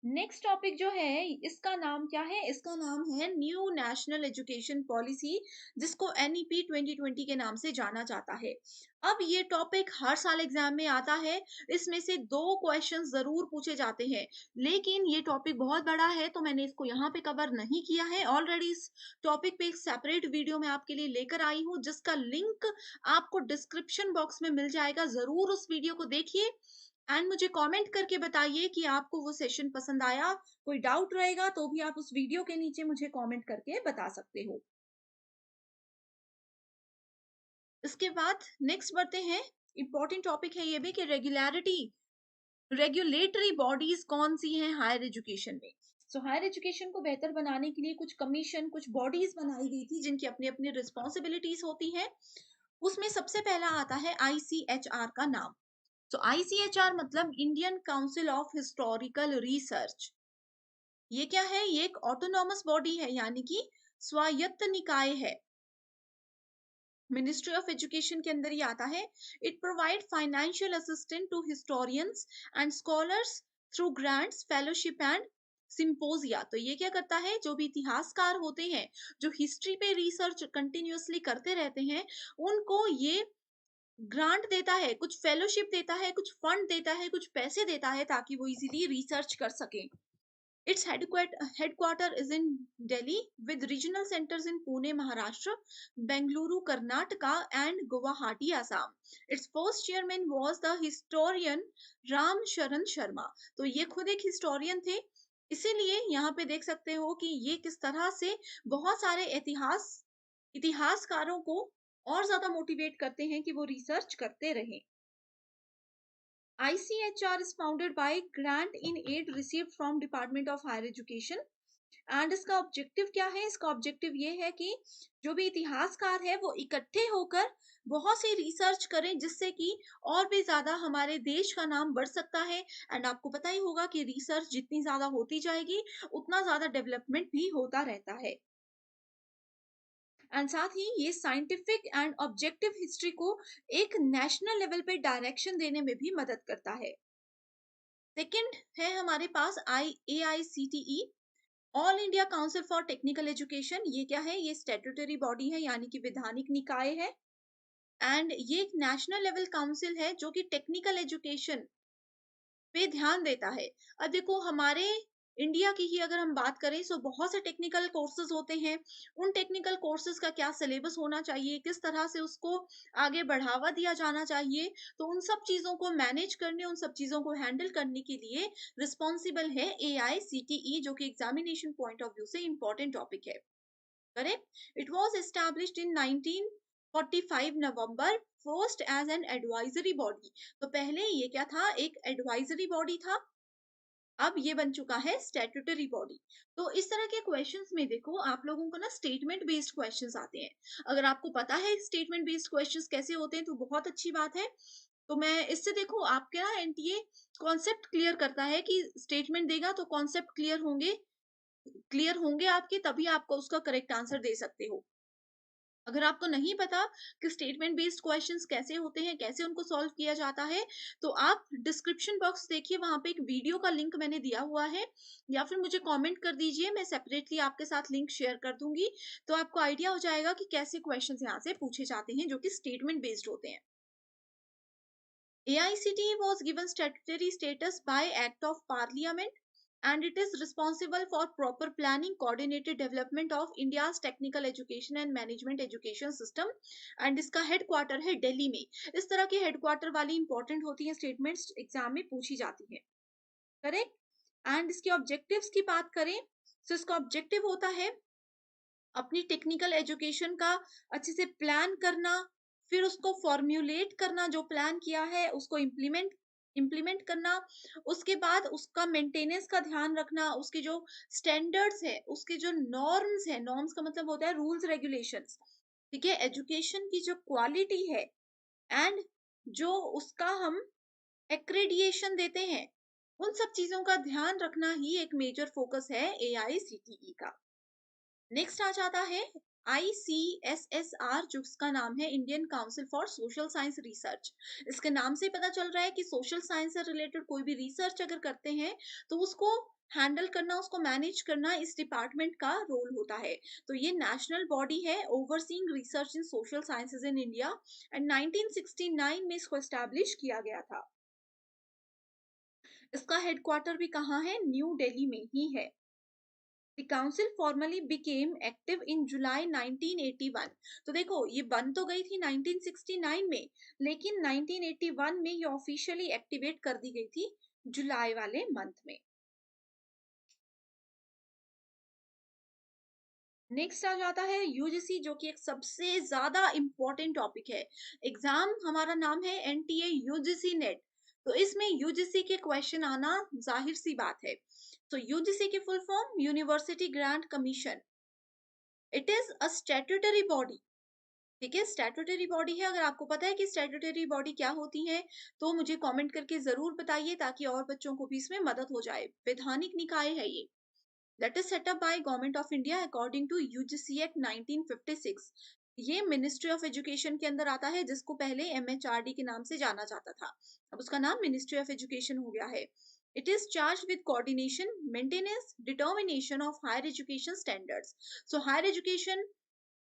Next topic जो है इसका नाम क्या है? इसका नाम है न्यू नेशनल एजुकेशन पॉलिसी, जिसको एनईपी 2020 के नाम से जाना जाता है। अब ये टॉपिक हर साल एग्जाम में आता है। इसमें से दो क्वेश्चन जरूर पूछे जाते हैं, लेकिन ये टॉपिक बहुत बड़ा है तो मैंने इसको यहाँ पे कवर नहीं किया है। ऑलरेडी इस टॉपिक पे एक सेपरेट वीडियो मैं आपके लिए लेकर आई हूँ, जिसका लिंक आपको डिस्क्रिप्शन बॉक्स में मिल जाएगा। जरूर उस वीडियो को देखिए एंड मुझे कमेंट करके बताइए कि आपको वो सेशन पसंद आया। कोई डाउट रहेगा तो भी आप उस वीडियो के नीचे मुझे कमेंट करके बता सकते हो। इसके बाद नेक्स्ट बढ़ते हैं। इंपॉर्टेंट टॉपिक है ये भी कि रेगुलेटरी बॉडीज कौन सी हैं हायर एजुकेशन में। सो हायर एजुकेशन को बेहतर बनाने के लिए कुछ कमीशन, कुछ बॉडीज बनाई गई थी जिनकी अपनी अपनी रिस्पॉन्सिबिलिटीज होती हैं। उसमें सबसे पहला आता है आईसीएचआर का नाम। तो आईसीएचआर मतलब Indian council of historical research. ये क्या है? ये एक ऑटोनॉमस बॉडी है, यानी कि स्वायत्त निकाय है। मिनिस्ट्री ऑफ एजुकेशन के अंदर ये आता है। It provide financial assistant to historians and scholars through grants, fellowship and symposia. तो ये क्या करता है? जो भी इतिहासकार होते हैं, जो हिस्ट्री पे रिसर्च कंटिन्यूअसली करते रहते हैं, उनको ये ग्रांट देता है, कुछ फेलोशिप देता है, कुछ फंड देता है, कुछ पैसे देता है, ताकि वो इजीली रिसर्च कर सकें। Its headquarter is in Delhi with regional centers in Pune, Maharashtra, Bengaluru, Karnataka, and Guwahati, Assam. Its first chairman was the historian Ram Sharan Sharma. तो ये खुद एक historian थे, इसीलिए यहाँ पे देख सकते हो कि ये किस तरह से बहुत सारे इतिहासकारों को और ज्यादा मोटिवेट करते हैं कि वो रिसर्च करते रहें। ICHR is founded by grant in aid received from Department of Higher Education। And इसका ऑब्जेक्टिव क्या है? इसका ऑब्जेक्टिव ये है कि जो भी इतिहासकार है वो इकट्ठे होकर बहुत सी रिसर्च करें, जिससे कि और भी ज्यादा हमारे देश का नाम बढ़ सकता है। एंड आपको पता ही होगा कि रिसर्च जितनी ज्यादा होती जाएगी, उतना ज्यादा डेवलपमेंट भी होता रहता है। एंड साथ ही ये साइंटिफिक एंड ऑब्जेक्टिव हिस्ट्री को एक नेशनल लेवल पे डायरेक्शन देने में भी मदद करता है। सेकंड है हमारे पास AICTE, all India council for technical education. ये क्या है? ये स्टैट्यूटरी बॉडी है, यानी कि वैधानिक निकाय है। एंड ये एक नेशनल लेवल काउंसिल है जो कि टेक्निकल एजुकेशन पे ध्यान देता है। अब देखो, हमारे इंडिया की ही अगर हम बात करें तो बहुत से टेक्निकल कोर्सेज होते हैं। उन टेक्निकल कोर्सेज का क्या सिलेबस होना चाहिए, किस तरह से उसको आगे बढ़ावा दिया जाना चाहिए, तो उन सब चीजों को मैनेज करने, उन सब चीजों को हैंडल करने के लिए रिस्पॉन्सिबल है AICTE, जो कि एग्जामिनेशन पॉइंट ऑफ व्यू से इंपॉर्टेंट टॉपिक है। Correct. It was established in 1945 November, first as an advisory body. तो पहले ये क्या था? एक एडवाइजरी बॉडी था, अब ये बन चुका है स्टैट्यूटरी बॉडी। तो इस तरह के क्वेश्चंस में देखो, आप लोगों को ना स्टेटमेंट बेस्ड क्वेश्चंस आते हैं। अगर आपको पता है स्टेटमेंट बेस्ड क्वेश्चंस कैसे होते हैं तो बहुत अच्छी बात है। तो मैं इससे देखो आपके ना एनटीए कॉन्सेप्ट क्लियर करता है कि स्टेटमेंट देगा तो कॉन्सेप्ट क्लियर होंगे आपके, तभी आपको उसका करेक्ट आंसर दे सकते हो। अगर आपको नहीं पता कि स्टेटमेंट बेस्ड क्वेश्चंस कैसे होते हैं, कैसे उनको सॉल्व किया जाता है, तो आप डिस्क्रिप्शन बॉक्स देखिए, वहां पे एक वीडियो का लिंक मैंने दिया हुआ है, या फिर मुझे कमेंट कर दीजिए, मैं सेपरेटली आपके साथ लिंक शेयर कर दूंगी। तो आपको आइडिया हो जाएगा कि कैसे क्वेश्चंस यहाँ से पूछे जाते हैं जो कि स्टेटमेंट बेस्ड होते हैं। AICTE was given statutory status by Act of Parliament, and it is responsible for proper planning, coordinated development of India's technical education and management education system। and इसका हेडक्वार्टर है दिल्ली में। इस तरह की हेडक्वार्टर वाली important होती है स्टेटमेंट्स, एग्जाम में पूछी जाती है। करेक्ट। एंड इसके ऑब्जेक्टिव्स की बात करें तो इसका ऑब्जेक्टिव होता है अपनी टेक्निकल एजुकेशन का अच्छे से प्लान करना, फिर उसको फॉर्म्युलेट करना, जो प्लान किया है उसको इम्प्लीमेंट करना, उसके बाद उसका मेंटेनेंस का ध्यान रखना, उसके जो स्टैंडर्ड्स है, उसके जो नॉर्म्स है, नॉर्म्स का मतलब होता है रूल्स रेगुलेशंस, ठीक है, एजुकेशन की जो क्वालिटी है, एंड जो उसका हम एक्रेडिएशन देते हैं, उन सब चीजों का ध्यान रखना ही एक मेजर फोकस है AICTE का। नेक्स्ट आ जाता है ICSSR, जिसका नाम है Indian council for social science research. इसके नाम से पता चल रहा है कि सोशल साइंस से रिलेटेड कोई भी रिसर्च अगर करते हैं तो उसको हैंडल करना, उसको मैनेज करना इस डिपार्टमेंट का रोल होता है। तो ये नेशनल बॉडी है overseeing research in social sciences in India, and 1969 में इसको एस्टैब्लिश किया गया था। इसका हेडक्वार्टर भी कहाँ है? न्यू दिल्ली में ही है। The council formally became active in July 1981। तो देखो ये बन तो गई थी 1969 में, लेकिन 1981 में ये ऑफिशियली एक्टिवेट कर दी गई थी जुलाई वाले मंथ में। नेक्स्ट आ जाता है यूजीसी, जो कि एक सबसे ज्यादा इंपॉर्टेंट टॉपिक है। एग्जाम हमारा नाम है एनटीए यूजीसी नेट, तो इसमें यूजीसी के क्वेश्चन आना जाहिर सी बात है। तो यूजीसी की full form university grant commission. It is a statutory body. ठीक है, स्टैट्यूटरी बॉडी है। अगर आपको पता है कि स्टैट्यूटरी बॉडी क्या होती है तो मुझे कमेंट करके जरूर बताइए, ताकि और बच्चों को भी इसमें मदद हो जाए। वैधानिक निकाय है ये, that is set up by government of India according to UGC act 1956। ये मिनिस्ट्री ऑफ एजुकेशन के अंदर आता है, जिसको पहले एमएचआरडी के नाम से जाना जाता था, अब उसका नाम मिनिस्ट्री ऑफ एजुकेशन हो गया है। It is charged with coordination, maintenance, determination of higher education standards. So higher education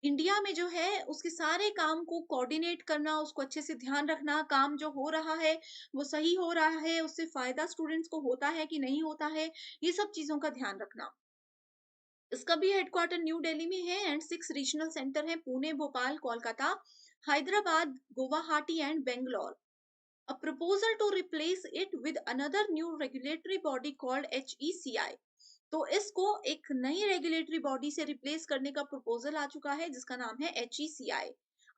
India में जो है उसके सारे काम को कोऑर्डिनेट करना, उसको अच्छे से ध्यान रखना, काम जो हो रहा है वो सही हो रहा है, उससे फायदा स्टूडेंट्स को होता है कि नहीं होता है, ये सब चीजों का ध्यान रखना। इसका भी हेडक्वार्टर न्यू दिल्ली में है, एंड 6 रीजनल सेंटर है, Pune, Bhopal, Kolkata, Hyderabad, Guwahati and Bangalore. A proposal to replace it with another new regulatory body called HECI। तो इसको एक नई रेगुलेटरी बॉडी से रिप्लेस करने का प्रपोजल आ चुका है, जिसका नाम है HECI,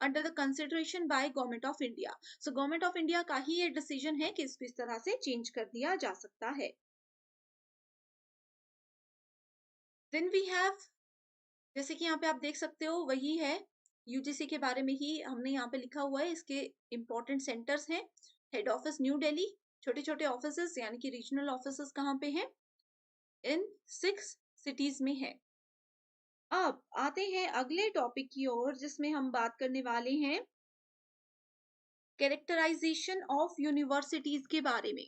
under the consideration bye government of India. So government of India का ही ये डिसीजन है कि इसको इस तरह से चेंज कर दिया जा सकता है। देन वी हैव, जैसे कि यहाँ पे आप देख सकते हो वही है, यूजीसी के बारे में ही हमने यहाँ पे लिखा हुआ है। इसके इंपॉर्टेंट सेंटर्स हैं, हेड ऑफिस न्यू दिल्ली, छोटे छोटे ऑफिस यानी कि रीजनल ऑफिस कहाँ पे हैं? इन 6 सिटीज में है। अब आते हैं अगले टॉपिक की ओर, जिसमें हम बात करने वाले हैं कैरेक्टराइजेशन ऑफ यूनिवर्सिटीज के बारे में।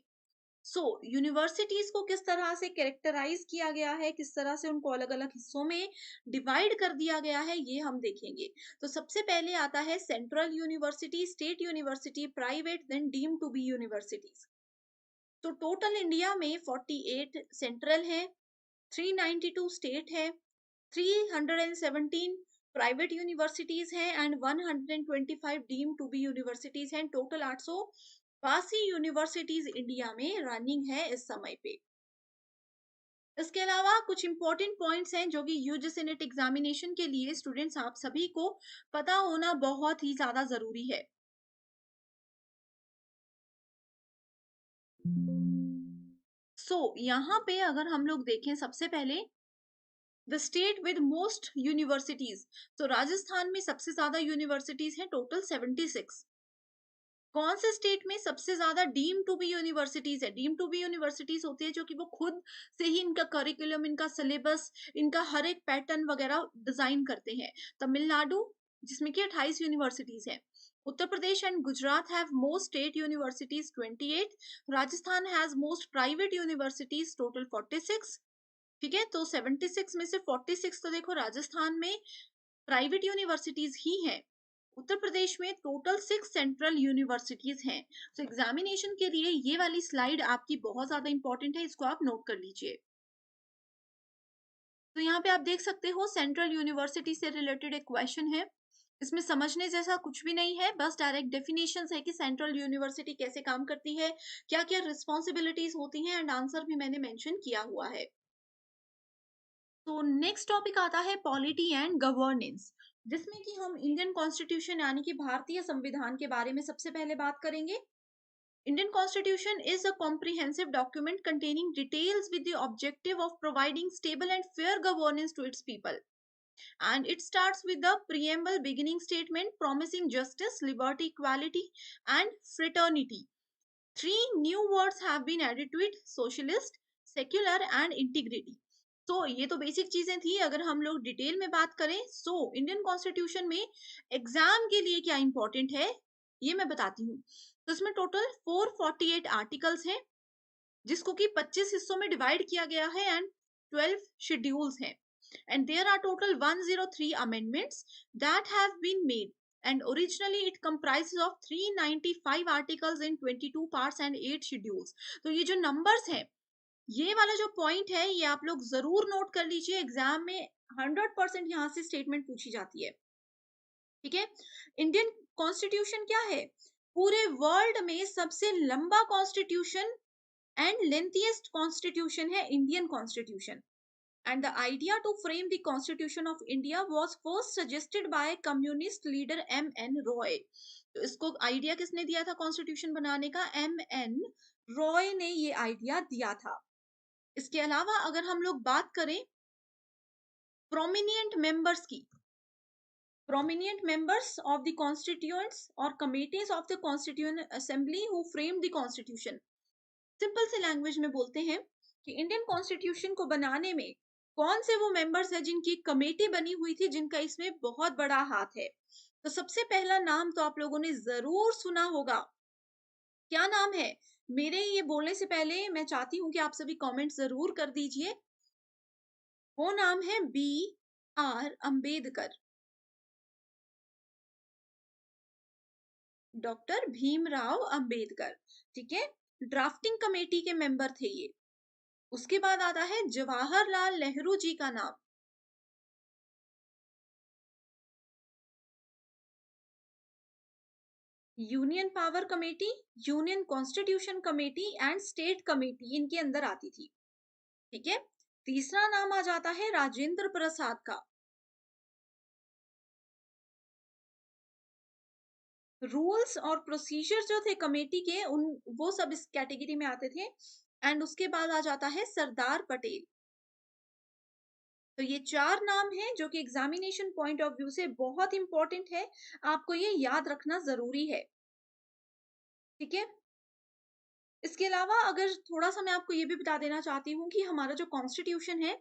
यूनिवर्सिटीज को किस तरह से कैरेक्टराइज किया गया है, किस तरह से उनको अलग अलग हिस्सों में डिवाइड कर दिया गया है, ये हम देखेंगे। तो सबसे पहले आता है central university, state university, private, then deem to be universities. तो टोटल इंडिया में 48 सेंट्रल है, 392 स्टेट है, 317 प्राइवेट यूनिवर्सिटीज हैं, and 125 deem to be universities हैं। टोटल 882 यूनिवर्सिटीज इंडिया में रनिंग है इस समय पे। इसके अलावा कुछ इंपॉर्टेंट पॉइंट्स हैं जो कि यूजीसी नेट एग्जामिनेशन के लिए स्टूडेंट्स आप सभी को पता होना बहुत ही ज्यादा जरूरी है। यहाँ पे अगर हम लोग देखें, सबसे पहले the state with most universities, तो राजस्थान में सबसे ज्यादा यूनिवर्सिटीज हैं, टोटल 76। कौन से स्टेट में सबसे ज्यादा डीम टू बी यूनिवर्सिटीज है? डीम टू बी यूनिवर्सिटीज होती है जो कि वो खुद से ही इनका करिकुलम, इनका सिलेबस, इनका हर एक पैटर्न वगैरह डिजाइन करते हैं। तमिलनाडु, जिसमें कि 28 यूनिवर्सिटीज हैं। Uttar Pradesh and Gujarat have most state universities 28। Rajasthan has most private universities, total 46। ठीक है, तो 76 में से 46 तो देखो राजस्थान में प्राइवेट यूनिवर्सिटीज ही हैं। उत्तर प्रदेश में टोटल 6 सेंट्रल यूनिवर्सिटीज हैं। तो एग्जामिनेशन के लिए ये वाली स्लाइड आपकी बहुत ज्यादा इंपॉर्टेंट है, इसको आप नोट कर लीजिए। तो यहाँ पे आप देख सकते हो सेंट्रल यूनिवर्सिटी से रिलेटेड एक क्वेश्चन है। इसमें समझने जैसा कुछ भी नहीं है, बस डायरेक्ट डेफिनेशंस है कि सेंट्रल यूनिवर्सिटी कैसे काम करती है, क्या क्या रिस्पॉन्सिबिलिटीज होती हैं, एंड आंसर भी मैंने मेंशन किया हुआ है। तो नेक्स्ट टॉपिक आता है पॉलिटी एंड गवर्नेंस, जिसमें कि हम इंडियन कॉन्स्टिट्यूशन यानी कि भारतीय संविधान के बारे में सबसे पहले बात करेंगे। Indian Constitution is a comprehensive document containing details with the objective of providing stable and fair governance to its people. And it starts with the preamble beginning statement promising justice, liberty, equality, and fraternity. 3 new words have been added to it: socialist, secular, and integrity. तो ये तो basic चीजें थी। अगर हम लोग detail में बात करें, सो इंडियन कॉन्स्टिट्यूशन में एग्जाम के लिए क्या इंपॉर्टेंट है ये मैं बताती हूँ। तो इसमें टोटल 448 आर्टिकल्स हैं, जिसको कि 25 हिस्सों में डिवाइड किया गया है, एंड 12 शेड्यूल्स हैं, and there are total 103 amendments that have been made, and originally it comprises of 395 articles in 22 parts and 8 schedules. तो ये जो नंबर्स हैं, ये वाला जो पॉइंट है ये आप लोग जरूर नोट कर लीजिए, एग्जाम में 100% यहाँ से स्टेटमेंट पूछी जाती है। ठीक है, इंडियन कॉन्स्टिट्यूशन क्या है? पूरे वर्ल्ड में सबसे लंबा कॉन्स्टिट्यूशन एंड लेंथीएस्ट कॉन्स्टिट्यूशन है Indian constitution. And the idea to frame the Constitution of India was first suggested by communist leader M.N. Roy. तो इसको आइडिया किसने दिया था कॉन्स्टिट्यूशन बनाने का? M.N. रॉय ने ये आइडिया दिया था। इसके अलावा अगर हम लोग बात करें प्रोमिनिएंट मेंबर्स की, prominent members of the constituents or committees of the constituent assembly who framed the constitution, simple सी लैंग्वेज में बोलते हैं कि इंडियन कॉन्स्टिट्यूशन को बनाने में कौन से वो मेंबर्स हैं जिनकी कमेटी बनी हुई थी, जिनका इसमें बहुत बड़ा हाथ है। तो सबसे पहला नाम तो आप लोगों ने जरूर सुना होगा। क्या नाम है? मेरे ये बोलने से पहले मैं चाहती हूँ कि आप सभी कमेंट जरूर कर दीजिए। वो नाम है B.R. अंबेडकर, डॉक्टर भीमराव अंबेडकर। ठीक है, ड्राफ्टिंग कमेटी के मेंबर थे ये। उसके बाद आता है जवाहरलाल नेहरू जी का नाम। Union power committee, union constitution committee and state committee इनके अंदर आती थी। ठीक है, तीसरा नाम आ जाता है राजेंद्र प्रसाद का। रूल्स और प्रोसीजर जो थे कमेटी के, उन वो सब इस कैटेगरी में आते थे। एंड उसके बाद आ जाता है सरदार पटेल। तो ये चार नाम हैं जो कि एग्जामिनेशन पॉइंट ऑफ व्यू से बहुत इंपॉर्टेंट है, आपको ये याद रखना जरूरी है। ठीक है, इसके अलावा अगर थोड़ा सा मैं आपको ये भी बता देना चाहती हूँ कि हमारा जो कॉन्स्टिट्यूशन है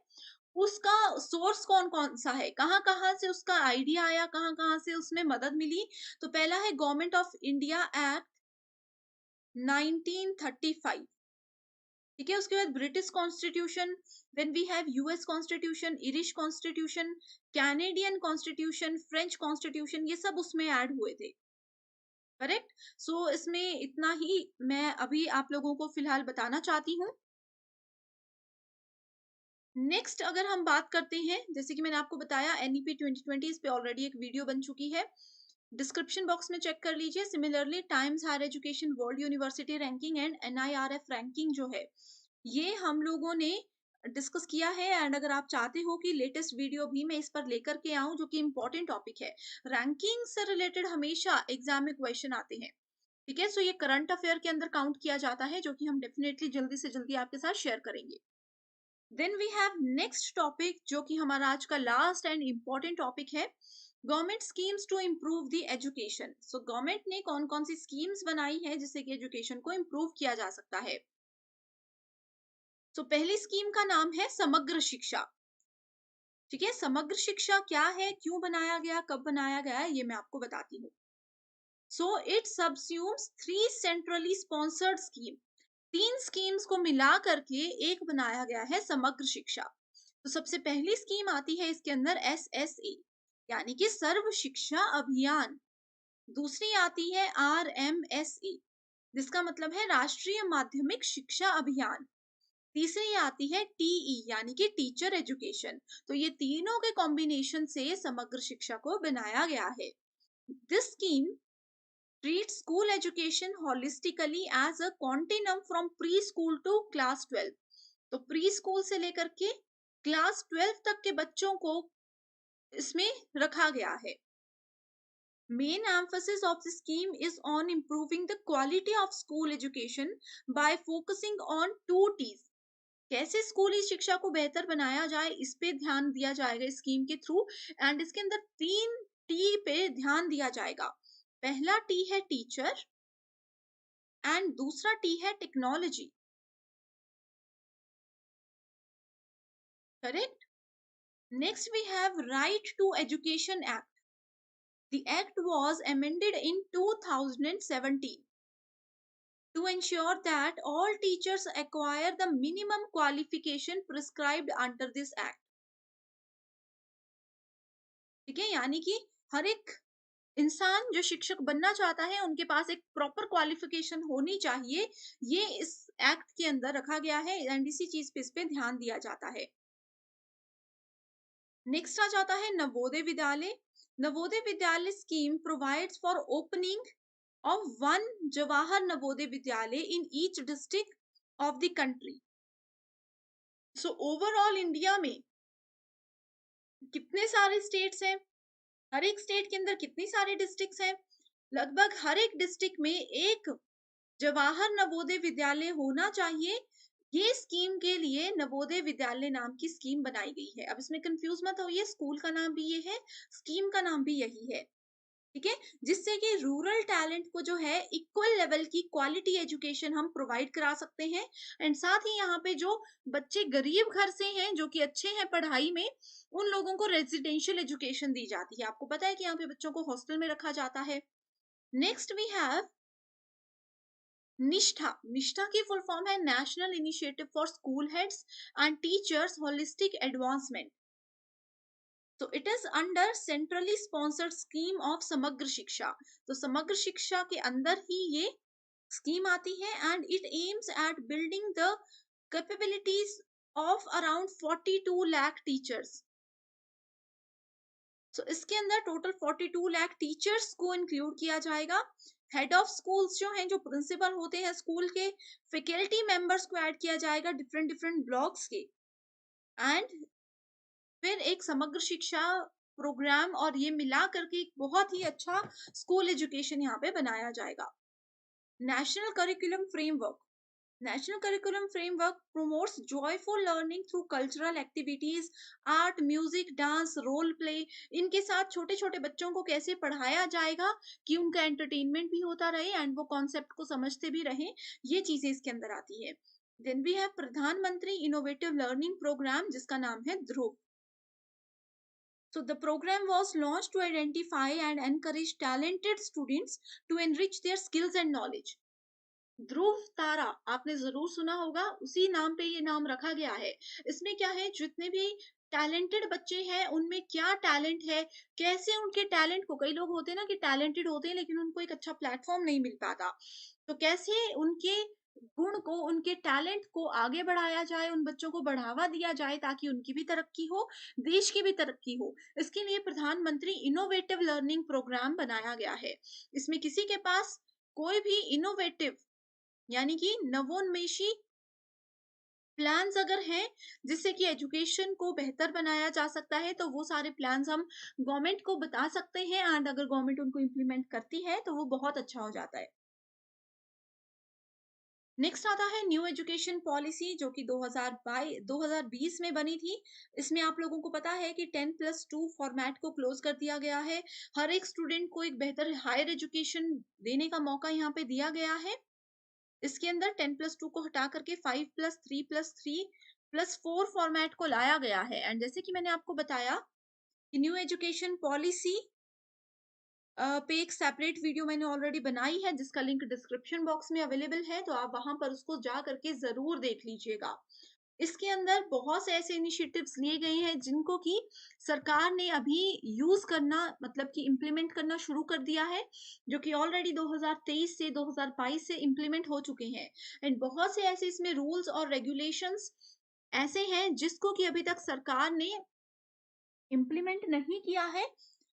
उसका सोर्स कौन कौन सा है, कहाँ कहाँ से उसका आइडिया आया, कहाँ कहाँ से उसमें मदद मिली। तो पहला है गवर्नमेंट ऑफ इंडिया एक्ट 1935। ठीक है, उसके बाद British constitution, then we have US constitution, Irish constitution, Canadian constitution, French constitution, ये सब उसमें ऐड हुए थे। करेक्ट। सो इसमें इतना ही मैं अभी आप लोगों को फिलहाल बताना चाहती हूँ। नेक्स्ट अगर हम बात करते हैं, जैसे कि मैंने आपको बताया एनईपी 2020 इस पे ऑलरेडी एक वीडियो बन चुकी है, डिस्क्रिप्शन बॉक्स में चेक कर लीजिए। Similarly Times Higher Education World University ranking and NIRF ranking जो है ये हम लोगों ने डिस्कस किया है। एंड अगर आप चाहते हो कि लेटेस्ट वीडियो भी मैं इस पर लेकर के आऊं, जो कि इंपॉर्टेंट टॉपिक है, रैंकिंग से रिलेटेड हमेशा एग्जाम में क्वेश्चन आते हैं। ठीक है, सो ये करंट अफेयर के अंदर काउंट किया जाता है, जो कि हम डेफिनेटली जल्दी से जल्दी आपके साथ शेयर करेंगे। Then we have next topic जो कि हमारा आज का लास्ट एंड इम्पॉर्टेंट टॉपिक है, government schemes to improve the education. So government ने कौन कौन सी स्कीम्स बनाई है जिससे कि एजुकेशन को इम्प्रूव किया जा सकता है। सो पहली स्कीम का नाम है समग्र शिक्षा। ठीक है, समग्र शिक्षा क्या है, क्यों बनाया गया, कब बनाया गया है, ये मैं आपको बताती हूँ। So it subsumes 3 centrally sponsored scheme. 3 schemes को मिला करके एक बनाया गया है समग्र शिक्षा। तो सबसे पहली स्कीम आती है इसके अंदर SSA, यानी कि सर्व शिक्षा अभियान। दूसरी आती है RMSA, जिसका मतलब है राष्ट्रीय माध्यमिक शिक्षा अभियान। तीसरी आती है TE, यानी कि टीचर एजुकेशन। तो ये तीनों के कॉम्बिनेशन से समग्र शिक्षा को बनाया गया है। This scheme treat school education holistically as a continuum from preschool to class 12। तो प्री स्कूल से लेकर के क्लास 12 तक के बच्चों को इसमें रखा गया है। Main emphasis of the scheme is on improving the quality of school education by focusing on 2 T's। कैसे स्कूली शिक्षा को बेहतर बनाया जाए इस पे ध्यान दिया जाएगा स्कीम के थ्रू। एंड इसके अंदर 3 T पे ध्यान दिया जाएगा। पहला T है टीचर, एंड दूसरा T है technology. Correct? Next we have Right to Education Act. The act was amended in 2017 to ensure that all teachers acquire the minimum qualification prescribed under this act. ठीक है, यानी कि हर एक इंसान जो शिक्षक बनना चाहता है उनके पास एक प्रॉपर क्वालिफिकेशन होनी चाहिए। ये इस एक्ट के अंदर रखा गया है एंड इसी चीज पे इस पे ध्यान दिया जाता है। नेक्स्ट आ जाता है Navodaya Vidyalaya. Navodaya Vidyalaya scheme provides for opening of one Jawahar Navodaya Vidyalaya in each district of the country. So overall India में कितने सारे स्टेट्स हैं, हर एक स्टेट के अंदर कितनी सारे डिस्ट्रिक्ट्स हैं, लगभग हर एक डिस्ट्रिक्ट में एक जवाहर नवोदय विद्यालय होना चाहिए। ये स्कीम के लिए नवोदय विद्यालय नाम की स्कीम बनाई गई है। अब इसमें कंफ्यूज मत होइए, स्कूल का नाम भी ये है, स्कीम का नाम भी यही है। ठीक है, जिससे कि रूरल टैलेंट को जो है इक्वल लेवल की क्वालिटी एजुकेशन हम प्रोवाइड करा सकते हैं। एंड साथ ही यहाँ पे जो बच्चे गरीब घर से हैं जो कि अच्छे हैं पढ़ाई में, उन लोगों को रेजिडेंशियल एजुकेशन दी जाती है। आपको पता है कि यहाँ पे बच्चों को हॉस्टल में रखा जाता है। Next we have Nishtha. Nishtha की फुल फॉर्म है national initiative for school heads and teachers holistic advancement. तो it is under centrally sponsored scheme of Samagra Shiksha. तो समग्र शिक्षा के अंदर ही ये स्कीम आती है and it aims at building the capabilities of around 42 lakh teachers. सो इसके अंदर टोटल 42 लाख टीचर्स को इंक्लूड किया जाएगा। हेड ऑफ स्कूल्स जो हैं, जो प्रिंसिपल होते हैं स्कूल के, फैकल्टी मेंबर्स को ऐड किया जाएगा डिफरेंट डिफरेंट ब्लॉक्स के। एंड फिर एक समग्र शिक्षा प्रोग्राम और ये मिला करके एक बहुत ही अच्छा स्कूल एजुकेशन यहाँ पे बनाया जाएगा। National curriculum framework. National curriculum framework promotes joyful learning through cultural activities, art, music, dance, role play. इनके साथ छोटे छोटे बच्चों को कैसे पढ़ाया जाएगा कि उनका एंटरटेनमेंट भी होता रहे एंड वो कॉन्सेप्ट को समझते भी रहे, ये चीजें इसके अंदर आती है। देन वी हैव प्रधानमंत्री इनोवेटिव लर्निंग प्रोग्राम जिसका नाम है ध्रुव। So the program was launched to identify and encourage talented students to enrich their skills and knowledge. ध्रुव तारा आपने जरूर सुना होगा, उसी नाम पे ये नाम रखा गया है। इसमें क्या है, जितने भी टैलेंटेड बच्चे हैं उनमें क्या टैलेंट है, कैसे उनके टैलेंट को, कई लोग होते हैं ना कि टैलेंटेड होते हैं लेकिन उनको एक अच्छा प्लेटफॉर्म नहीं मिल पाता, तो कैसे उनके गुण को, उनके टैलेंट को आगे बढ़ाया जाए, उन बच्चों को बढ़ावा दिया जाए ताकि उनकी भी तरक्की हो, देश की भी तरक्की हो। इसके लिए प्रधानमंत्री इनोवेटिव लर्निंग प्रोग्राम बनाया गया है। इसमें किसी के पास कोई भी इनोवेटिव यानी कि नवोन्मेषी प्लान्स अगर हैं जिससे कि एजुकेशन को बेहतर बनाया जा सकता है, तो वो सारे प्लान्स हम गवर्नमेंट को बता सकते हैं एंड अगर गवर्नमेंट उनको इम्प्लीमेंट करती है तो वो बहुत अच्छा हो जाता है। नेक्स्ट आता है न्यू एजुकेशन पॉलिसी जो कि 2020 में बनी थी। इसमें आप लोगों को पता है कि 10+2 फॉर्मेट को क्लोज कर दिया गया है। हर एक स्टूडेंट को एक बेहतर हायर एजुकेशन देने का मौका यहाँ पे दिया गया है। इसके अंदर 10+2 को हटा करके 5+3+3+4 फॉर्मेट को लाया गया है। एंड जैसे कि मैंने आपको बताया कि न्यू एजुकेशन पॉलिसी पे एक सेपरेट वीडियो मैंने ऑलरेडी बनाई है जिसका लिंक डिस्क्रिप्शन बॉक्स में अवेलेबल है, तो आप वहां पर उसको जा करके जरूर देख लीजिएगा। इसके अंदर बहुत से ऐसे इनिशिएटिव्स लिए गए हैं जिनको कि सरकार ने अभी यूज करना, मतलब कि इम्प्लीमेंट करना शुरू कर दिया है, जो कि ऑलरेडी 2023 से 2022 से इम्प्लीमेंट हो चुके हैं। एंड बहुत से ऐसे इसमें रूल्स और रेगुलेशंस ऐसे हैं जिसको कि अभी तक सरकार ने इम्प्लीमेंट नहीं किया है,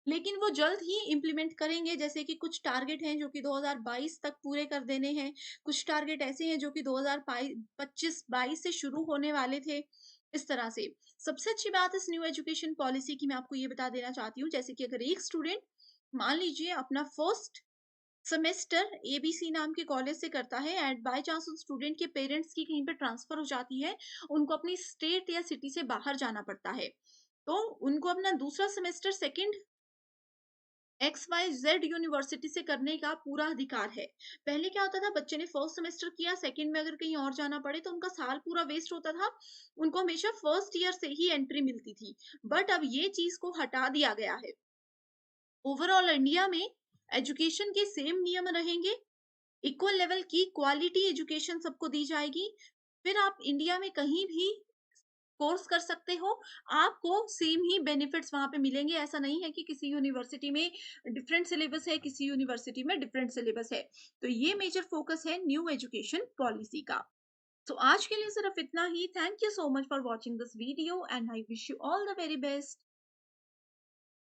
लेकिन वो जल्द ही इम्प्लीमेंट करेंगे। जैसे कि कुछ टारगेट हैं जो कि 2022 तक पूरे कर देने हैं, कुछ टारगेट ऐसे हैं जो कि 2025-22 से शुरू होने वाले थे। इस तरह से सबसे अच्छी बात इस न्यू एजुकेशन पॉलिसी की मैं आपको ये बता देना चाहती हूँ, जैसे कि अगर एक स्टूडेंट मान लीजिए अपना फर्स्ट सेमेस्टर एबीसी नाम के कॉलेज से करता है एंड बाय चांस उस स्टूडेंट के पेरेंट्स की कहीं पे ट्रांसफर हो जाती है, उनको अपनी स्टेट या सिटी से बाहर जाना पड़ता है, तो उनको अपना दूसरा सेमेस्टर सेकंड XYZ यूनिवर्सिटी से करने का पूरा अधिकार है। पहले क्या होता था, बच्चे ने फर्स्ट सेमेस्टर किया, सेकंड में अगर कहीं और जाना पड़े तो उनका साल पूरा वेस्ट होता था। उनको हमेशा फर्स्ट ईयर से ही एंट्री मिलती थी। बट अब ये चीज़ को हटा दिया गया है। ओवरऑल इंडिया में एजुकेशन के सेम नियम रहेंगे, इक्वल लेवल की क्वालिटी एजुकेशन सबको दी जाएगी। फिर आप इंडिया में कहीं भी कोर्स कर सकते हो, आपको सेम ही बेनिफिट्स वहाँ पे मिलेंगे। ऐसा नहीं है कि किसी यूनिवर्सिटी में डिफरेंट सिलेबस है, किसी यूनिवर्सिटी में डिफरेंट सिलेबस है। तो ये मेजर फोकस है न्यू एजुकेशन पॉलिसी का। तो आज के लिए सिर्फ इतना ही। Thank you so much for watching this video and I wish you all the very best.